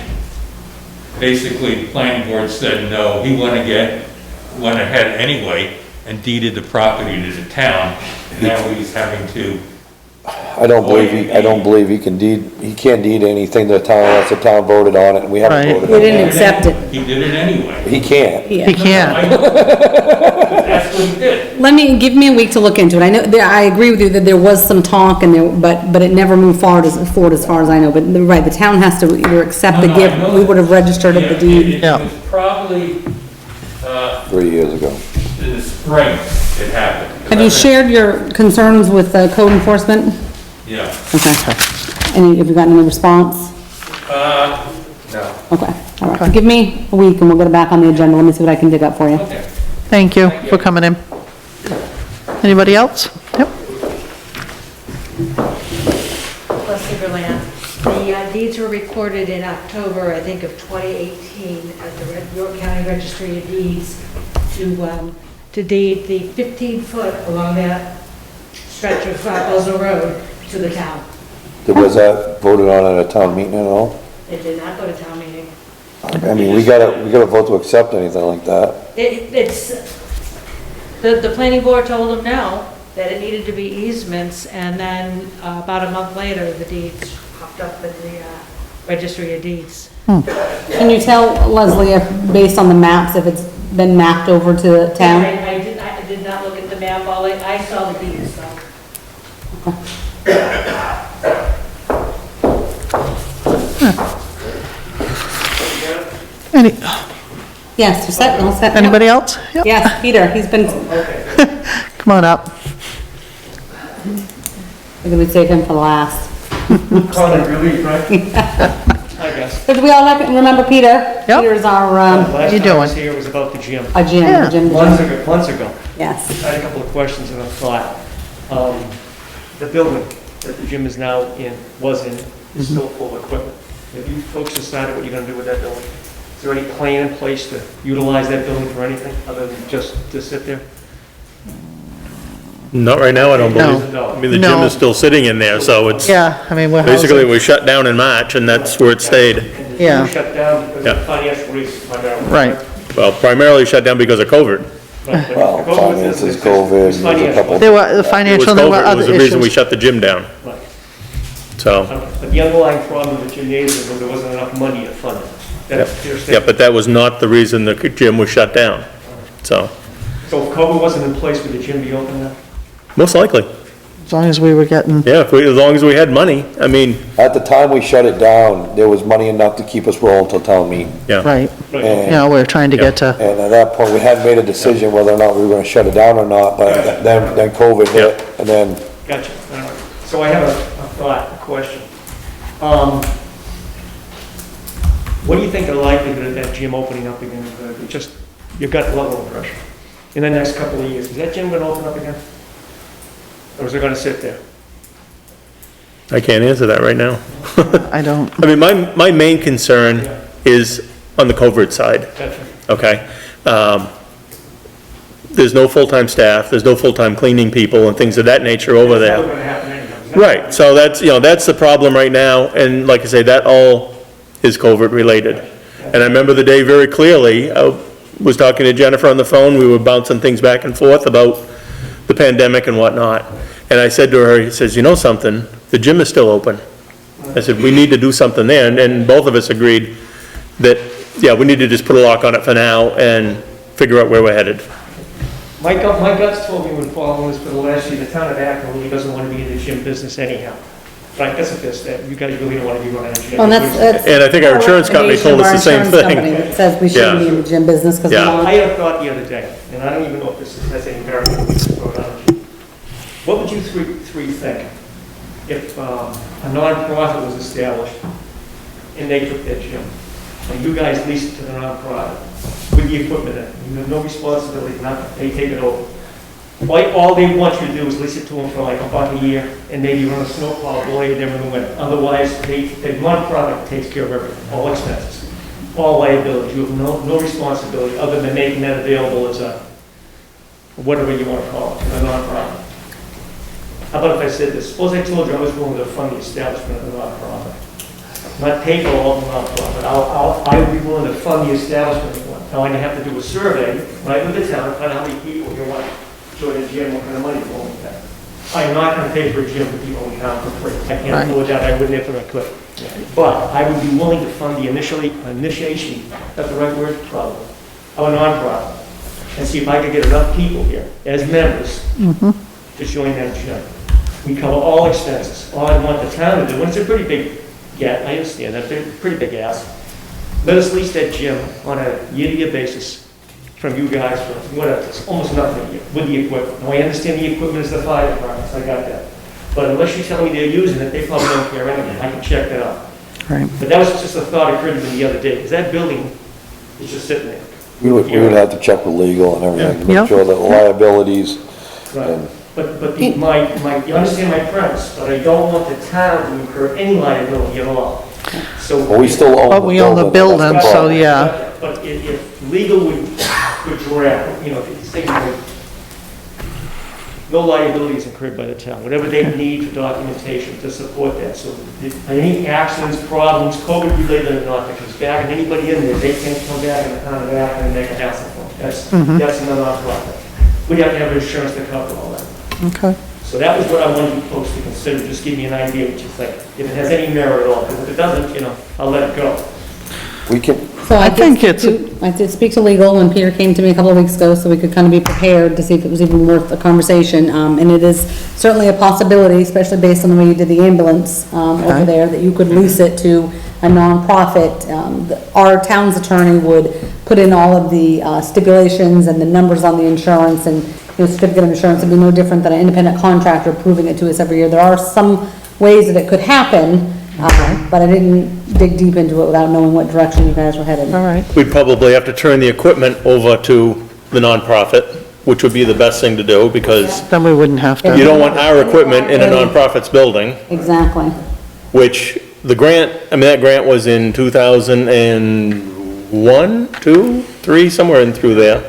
Basically, the planning board said no, he went ahead anyway and deeded the property to the town, and now he's having to. I don't believe he can't deed anything to the town unless the town voted on it, and we haven't Right. voted We on it. didn't accept it. He did it anyway. He can't. He can't. That's what he did. Give me a week to look into it. I know, I agree with you that there was some talk and but it never moved forward as far as I know. But right, the town has to either accept the No, I gift, know we that. would have registered the Yeah, deed. It Yeah. was probably, 3 years ago. in the spring it happened. Have you shared your concerns with code enforcement? Yeah. Okay. And have you gotten any response? No. Okay, all right. Give me a week and we'll get it back on the agenda. Let me see what I can dig up for you. Okay. Thank you for coming in. Anybody else? Yep. Leslie Berland. The deeds were recorded in October, I think, of 2018 at the York County Registry of Deeds to deed the 15-foot along that stretch of Buzzell Road to the town. Was that voted on at a town meeting at all? It did not go to town meeting. I mean, we gotta vote to accept anything like that. The planning board told them no, that it needed to be easements, and then about a month later, the deeds popped up in the registry of deeds. Can you tell Leslie if, based on the maps, if it's been mapped over to the town? I did not look at the map, I saw the deeds, so. Any, Yes, you're set, all set. anybody else? Yep. Yes, Peter, he's been, Come on up. we're gonna save him for last. Comic relief, right? Hi, guys. Did we all remember Peter? Yep. Peter's our, Last you time I was doing? here was about the gym. our Jim, Yeah. Months ago. Yes. I had a couple of questions and a thought. The building that the gym is now in, is still full of equipment. Have you folks decided what you're gonna do with that building? Is there any plan in place to utilize that building for anything other than just to sit there? Not right now, I don't No. believe. I mean, the gym No. is still sitting in there, so it's, Yeah, I mean, we're basically, it housing. was shut down in March, and that's where it stayed. And the Yeah. gym shut down because Yeah. of financial reasons, primarily. Right. Well, primarily shut down because of COVID. But Well, COVID finances, is COVID, there's a financial. couple. There were the It was financial, there were COVID, other was the reason we issues. shut the gym down. Right. So, But the underlying problem with your neighbor was there wasn't enough money to fund it. That's their yeah, statement. but that was not the reason the gym was shut down, so, So if COVID wasn't in place, would the gym be open now? most likely. As long as we were getting, Yeah, as long as we had money, I mean, At the time we shut it down, there was money enough to keep us rolling till town meeting. yeah. right, Right. you know, we're trying to get to, And at that point, we hadn't made a decision whether or not we were gonna shut it down or not, but then COVID hit, and then, Gotcha. All right. So I have a thought, a question. What do you think of the likelihood of that gym opening up again? Just your gut level impression. In the next couple of years, is that gym gonna open up again? Or is it gonna sit there? I can't answer that right now. I don't, I mean, my main concern is on the covert side, Gotcha. okay? There's no full-time staff, there's no full-time cleaning people and things of that nature over It's there. probably gonna happen anyhow. Right, so that's, that's the problem right now, and like I say, that all is covert related. And I remember the day very clearly, I was talking to Jennifer on the phone, we were bouncing things back and forth about the pandemic and whatnot. And I said to her, he says, you know something, the gym is still open. I said, we need to do something there, and both of us agreed that, yeah, we need to just put a lock on it for now and figure out where we're headed. My guts told me when following this for the last year, the town of Akron really doesn't want to be in the gym business anyhow. But I guess if it's that, you guys really don't want to be running a gym. Well, that's. And I think our insurance company told us the same thing. It says we shouldn't be in the gym business because we're Yeah. not. I had a thought the other day, and I don't even know if this has any merit. What would you three think if a nonprofit was established and they took that gym, and you guys leased it to the nonprofit with the equipment in it, you have no responsibility, they take it over. All they want you to do is lease it to them for like $1 a year, and maybe run a snowplow blade there in the winter. Otherwise, the nonprofit takes care of everything, all expenses, all liability. You have no responsibility other than making that available as a, whatever you want to call it, a nonprofit. How about if I said this? Suppose I told you I was willing to fund the establishment of the nonprofit. Not pay for all the nonprofit. I would be willing to fund the establishment of one. Now I have to do a survey, right, with the town, find out how many people you want to join the gym, what kind of money you're willing to pay. I'm not going to pay for a gym for people in town for free. I can't afford that. I wouldn't if I could. But I would be willing to fund the initiation, that's the right word, probably, of a nonprofit. And see if I could get enough people here as members to join that gym. We cover all expenses. All I want the town to do, and it's a pretty big, yeah, I understand that, they're a pretty big ask. Let us lease that gym on a year-to-year basis from you guys for whatever, it's almost nothing a year with the equipment. Now, I understand the equipment is the fire department, I got that. But unless you tell me they're using it, they probably don't care anyway. I can check that out. right. But that was just a thought occurred to me the other day, because that building is just sitting there. we would have to check with legal and everything, to Yeah. make sure that the liabilities, Right. and But you understand my premise, but I don't want the town to incur any liability at all. So. well, we still own the But building. we own the that's building, so problem. yeah. But if legal would draft, if you say, no liability is incurred by the town, whatever they need for documentation to support that. So if any accidents, problems, COVID related or not, that comes back and anybody in there, they can't come back in the town of Akron and make a hassle for them. That's another nonprofit. We have to have insurance to cover all that. Okay. So that was what I wanted you folks to consider, just give me an idea what you think. If it has any merit at all, because if it doesn't, I'll let it go. We can, So I think it's I did speak to legal when Peter came to me a couple of weeks ago, so we could kind of be prepared to see if it was even worth a conversation. And it is certainly a possibility, especially based on the way you did the ambulance, over there, that you could lease it to a nonprofit. Our town's attorney would put in all of the stipulations and the numbers on the insurance, and certificate of insurance would be no different than an independent contractor proving it to us every year. There are some ways that it could happen, but I didn't dig deep into it without knowing what direction you guys were headed. All right. We'd probably have to turn the equipment over to the nonprofit, which would be the best thing to do, because Then we wouldn't have you to, don't want our equipment in a nonprofit's building, Exactly. which the grant, that grant was in 2001, 2, 3, somewhere in through there.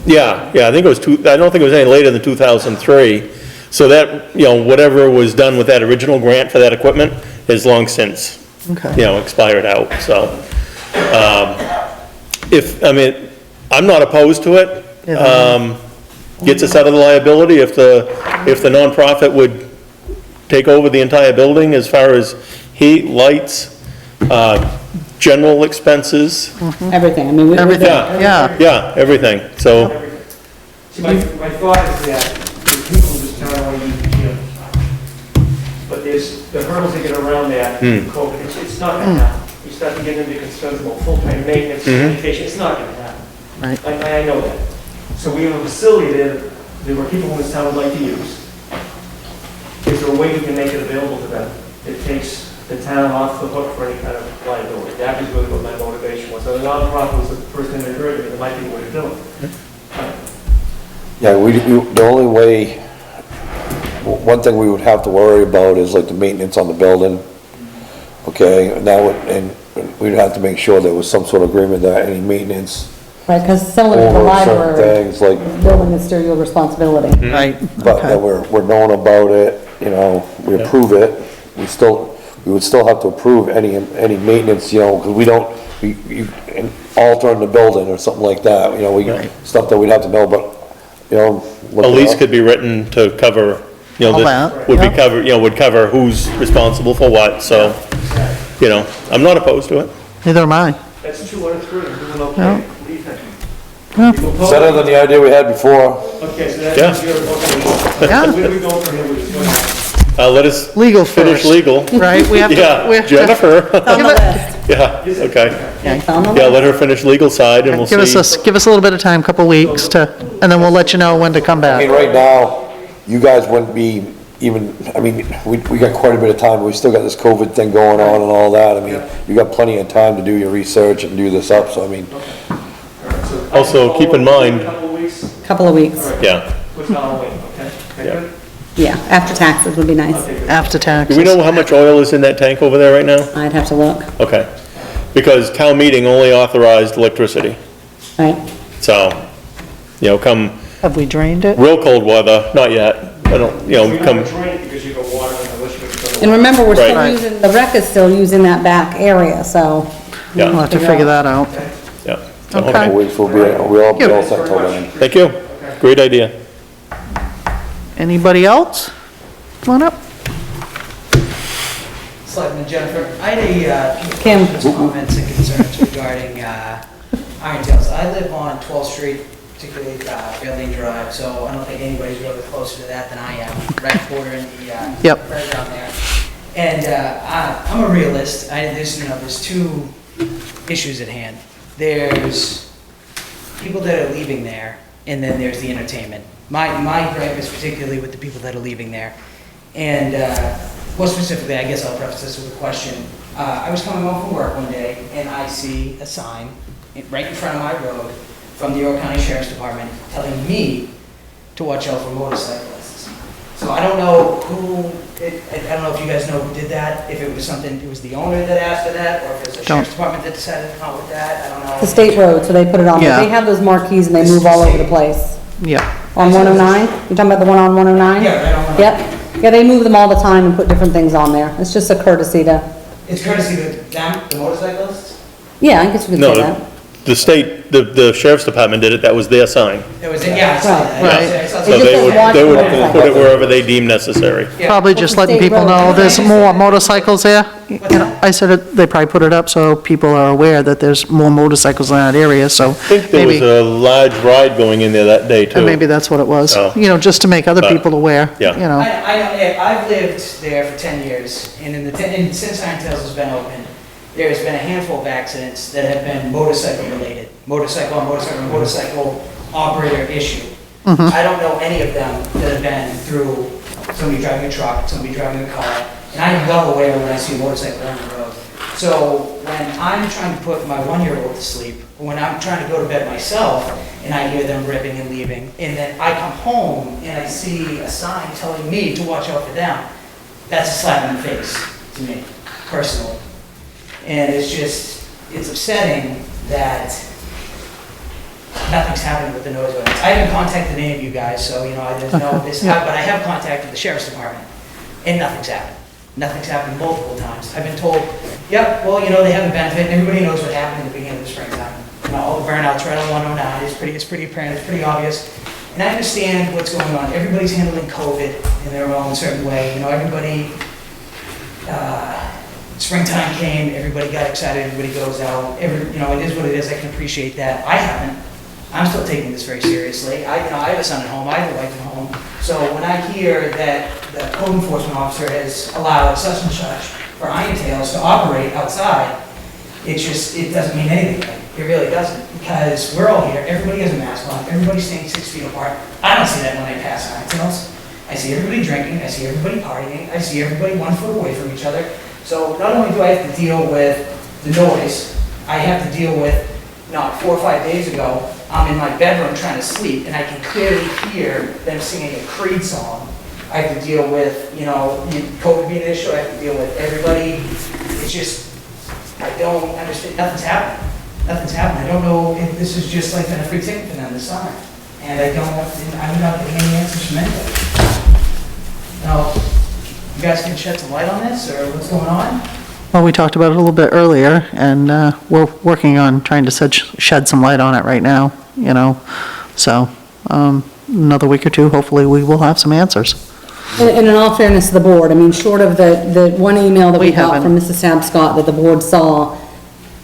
Yeah, I think it was I don't think it was any later than 2003. So that, whatever was done with that original grant for that equipment has long since, okay. expired out, so. I'm not opposed to it. Gets us out of the liability if the nonprofit would take over the entire building as far as heat, lights, general expenses. Everything, I mean, Everything. Yeah, Yeah. yeah, everything, so, See, my thought is that there's people in this town want to use the gym, but there's the hurdles to get around that, COVID, it's not gonna happen. You start to get into concerns about full-time maintenance, sanitation, it's not gonna happen. Right. I know that. So we have a facility that where people in this town would like to use. Is there a way we can make it available to them? It takes the town off the hook for any kind of liability. That was really what my motivation was. So the nonprofit was the first thing that occurred to me, that might be the way to do it. Yeah, the only way, one thing we would have to worry about is like the maintenance on the building. Okay, and that would, and we'd have to make sure there was some sort of agreement that any maintenance right, because similar to the over certain library, things, like, building is still your responsibility. Right, but okay. that we're knowing about it, you know, we approve it, we would still have to approve any maintenance, you know, because we don't, and alter in the building or something like that, you know, stuff that we'd have to know, but, you know. a lease could be written to cover, you know, All that that, would be yeah. covered, you know, would cover who's responsible for what, so, you know, I'm not opposed to it. Neither am I. That's 203, we're doing okay. Yeah. What do you think? Yeah. People oppose Better it? than the idea we had before. Okay, so that's Yeah. your, okay. Yeah. Where do we go from here with this? Let us Legal finish first. legal. Right, we have to. we Yeah, have to- Jennifer. On the list. Yeah, okay. On the Yeah, list. let her finish legal side and we'll Give us see. give us a little bit of time, couple weeks to, and then we'll let you know when to come I mean, back. right now, you guys wouldn't be even, I mean, we got quite a bit of time, but we still got this COVID thing going on and all that. I mean, you got plenty of time to do your research and do this up, so I mean, Also, keep in mind- A couple of weeks? Couple of weeks, Yeah. With Halloween, okay? Okay, Yeah. good? yeah, after taxes would be nice. Okay, good. After Do taxes. we know how much oil is in that tank over there right now? I'd have to look, Okay. Because town meeting only authorized electricity. right? So, you know, come Have we drained it? real cold weather, not yet. I don't, you So know, you come, don't drain it because you got water unless you go. And remember, we're still Right. using, the rec is still using that back area, so. We'll yeah, have to figure that out. yeah. So, Okay. couple weeks, we'll all be all set till then. Thank you. Great idea. Anybody else? Come on up. Selectman Jennifer, I had a Kim. few comments and concerns regarding Iron Tails. I live on 12th Street, particularly Fairlane Drive, so I don't think anybody's really closer to that than I am, right quarter in the, Yep. right around there. And I'm a realist. There's two issues at hand. There's people that are leaving there, and then there's the entertainment. My gripe is particularly with the people that are leaving there. And more specifically, I guess I'll preface this with a question. I was coming home from work one day, and I see a sign right in front of my road from the York County Sheriff's Department telling me to watch out for motorcyclists. So I don't know I don't know if you guys know who did that, if it was something, it was the owner that asked for that, or if it was the Sheriff's Department that decided to come up with that, I don't know. The state road, so they put it on, there. Yeah. They have those marquees and they move all over the place. Yeah. On 109? You talking about the one on 109? Yeah, right on 109. Yep. Yeah, they move them all the time and put different things on there. It's just a courtesy to, It's courtesy to them, the motorcyclists? yeah, I guess you could No, say that. the state, the sheriff's department did it, that was their sign. It was, yeah, I saw that. Right. I saw So just that. they says would, watch they would motorcycles. put it wherever they deem necessary. Yeah. Probably just letting State people road. know there's more motorcycles there. You know, I said they probably put it up so people are aware that there's more motorcycles in that area, so I think there was maybe, a large ride going in there that day too. and maybe that's what it was. Oh. You know, just to make other But- people aware, yeah. you know. I've lived there for 10 years, and and since Iron Tails has been open, there's been a handful of accidents that have been motorcycle related. Motorcycle on motorcycle operator issue. I don't know any of them that have been through somebody driving a truck, somebody driving a car, and I'm well aware when I see a motorcycle on the road. So when I'm trying to put my 1-year-old to sleep, when I'm trying to go to bed myself, and I hear them ripping and leaving, and then I come home and I see a sign telling me to watch out for them, that's a slap in the face to me, personally. And it's upsetting that nothing's happening with the noise ordinance. I haven't contacted any of you guys, so, there's no, but I have contacted the sheriff's department, and nothing's happened. Nothing's happened multiple times. I've been told, yep, well, they have a benefit, and everybody knows what happened in the beginning of the springtime. All the burnouts right on 109, it's pretty apparent, it's pretty obvious. And I understand what's going on. Everybody's handling COVID in their own certain way. You know, everybody, springtime came, everybody got excited, everybody goes out. You know, it is what it is. I can appreciate that. I haven't. I'm still taking this very seriously. I have a son at home. I have a wife at home. So when I hear that the code enforcement officer has allowed such and such for Iron Tails to operate outside, it doesn't mean anything. It really doesn't, because we're all here, everybody has a mask on, everybody's staying 6 feet apart. I don't see that when I pass Iron Tails. I see everybody drinking, I see everybody partying, I see everybody 1 foot away from each other. So not only do I have to deal with the noise, I have to deal with, not 4 or 5 days ago, I'm in my bedroom trying to sleep, and I can clearly hear them singing a Creed song. I have to deal with, you know, COVID being an issue, I have to deal with everybody. It's just, I don't understand, nothing's happening. Nothing's happening. I don't know if this is just like been a free ticket for them this summer. And I'm not getting any answers from anybody. Now, you guys can shed some light on this, or what's going on? Well, we talked about it a little bit earlier, and we're working on trying to shed some light on it right now, you know. So, another week or two, hopefully we will have some answers. And in all fairness to the board, I mean, short of the one email that we got haven't. from Mrs. Scott that the board saw,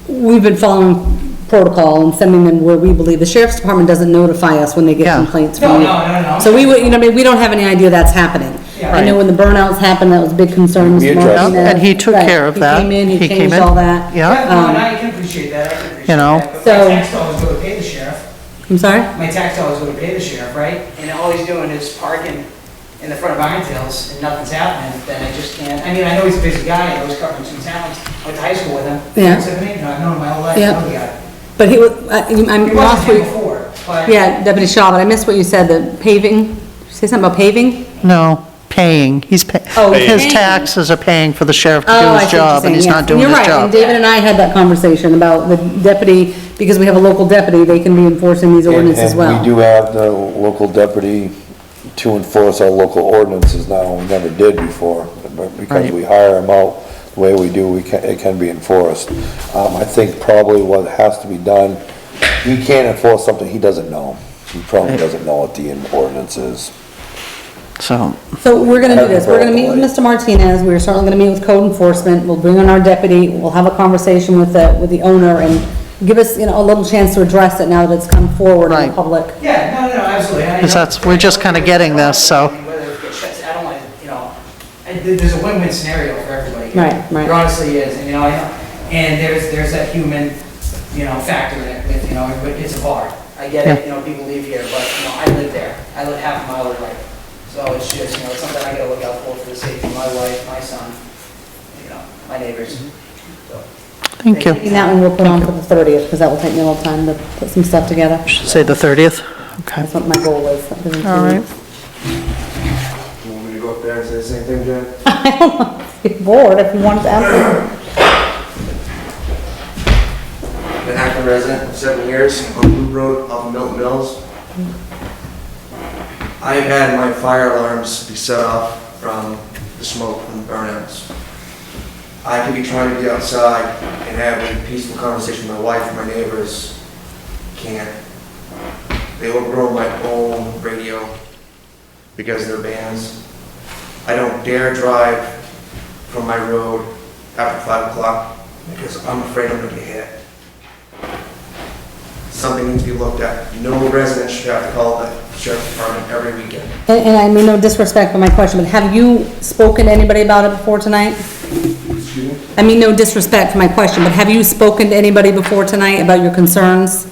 we've been following protocol and sending them where we believe. The sheriff's department doesn't notify us when they get Yeah. complaints No, from you. no. So we would, you know, I mean, we don't have any idea that's happening. Yeah. I know when the burnouts happened, that was a big concern. We Mr. addressed Martinez. And he took Right. care of that. He came in, he He came changed in. all that. Yeah. Yeah, no, and I can appreciate that, I can appreciate You know, that. But so- my tax dollars go to pay the sheriff. I'm sorry? My tax dollars go to pay the sheriff, right? And all he's doing is parking in the front of Iron Tails and nothing's happening, then I just can't. I mean, I know he's a busy guy, I know he's covering 2 towns. I went to high school with him. Yeah. I've known him my whole life, Yeah. I know the guy. But he was, He I'm wasn't lost here what, before, but. yeah, Deputy Shaw, but I missed what you said, the paving. Did you say something about paving? No, paying. He's paying. Oh, His paying. taxes are paying for the sheriff to do Oh, I his see what you're job, and he's saying, not yes. doing his You're right, and job. David and I had that conversation about the deputy, because we have a local deputy, they can be enforcing these ordinances as well. And we do have the local deputy to enforce our local ordinances now, we never did before, but because Right. we hire him out the way we do, it can be enforced. I think probably what has to be done, he can't enforce something he doesn't know. He probably doesn't know what the ordinance is. So, So we're gonna do this, we're gonna meet with Mr. Martinez, we're certainly gonna meet with code enforcement, we'll bring in our deputy, we'll have a conversation with the owner and give us, you know, a little chance to address it now that it's come forward in the Right. public. Yeah, no, absolutely. I Because know- that's- we're just kinda getting this, so. Whether it gets shut, I don't want, you know, there's a win-win scenario for everybody. Right. There honestly is, and, you know, and there's that human, you know, factor in it with, you know, it's a bar. I get it, you know, people leave here, but, you know, I live there. I live half a mile away. So it's just, you know, it's something I gotta look out for the safety of my wife, my son, you know, my neighbors. So, thank you. And that one we'll put on for the 30th, because that will take me a little time to put some stuff together. Should say the 30th? Okay. That's what my goal is. That doesn't All right. change. You want me to go up there and say the same thing, Jen? Get bored if you want to answer. Been Acton resident for 7 years on Loop Road off of Milton Mills. I've had my fire alarms be set off from the smoke from the burnouts. I could be trying to be outside and have a peaceful conversation with my wife and my neighbors. Can't. They overrode my own radio because of their bands. I don't dare drive from my road after 5 o'clock because I'm afraid I'm gonna get hit. Something needs to be looked at. No resident should have to call the sheriff's department every weekend. And I mean no disrespect for my question, but have you spoken to anybody about it before tonight? Excuse me? I mean no disrespect for my question, but have you spoken to anybody before tonight about your concerns?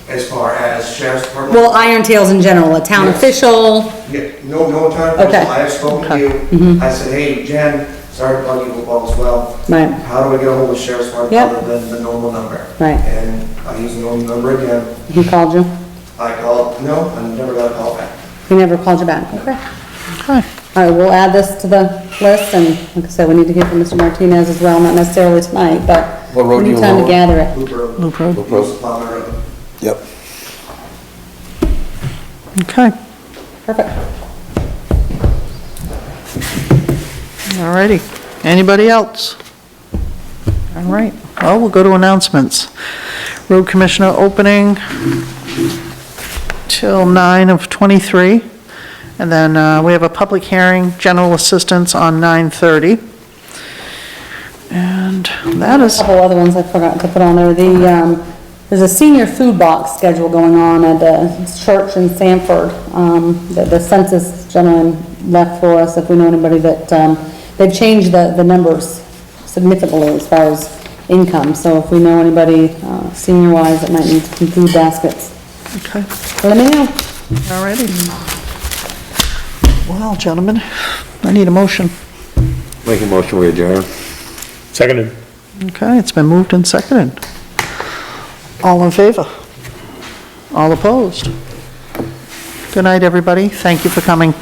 As far as sheriff's department? Well, Iron Tails in general, a town Yes. official? Yeah, no time. Okay. I have spoken to you. I said, hey, Jen, sorry to bug you all as well. Right, How do I get a hold of the sheriff's department Yep. other than the normal number? right. And I used the normal number again. He called you? I called, no, I never got a call back. He never called you back? Okay. Okay. All right, we'll add this to the list, and like I said, we need to hear from Mr. Martinez as well, not necessarily tonight, but What road we do need you time to live on? gather it. Loop Road. Loop Road. Loop Road. Plowman Road. Yep. Okay, Perfect. all righty. Anybody else? All right, well, we'll go to announcements. Road Commissioner opening till 9 of 23. And then we have a public hearing, general assistance on 9:30. And that is, A couple other ones I forgot to put on there. There's a senior food box schedule going on at the church in Sanford. The census gentleman left for us, if we know anybody that, they've changed the numbers significantly as far as income. So if we know anybody, senior-wise, that might need some food baskets, okay, let me know. all righty. Well, gentlemen, I need a motion. Make a motion, we adjourn. Seconded. Okay, it's been moved and seconded. All in favor? All opposed? Good night, everybody. Thank you for coming.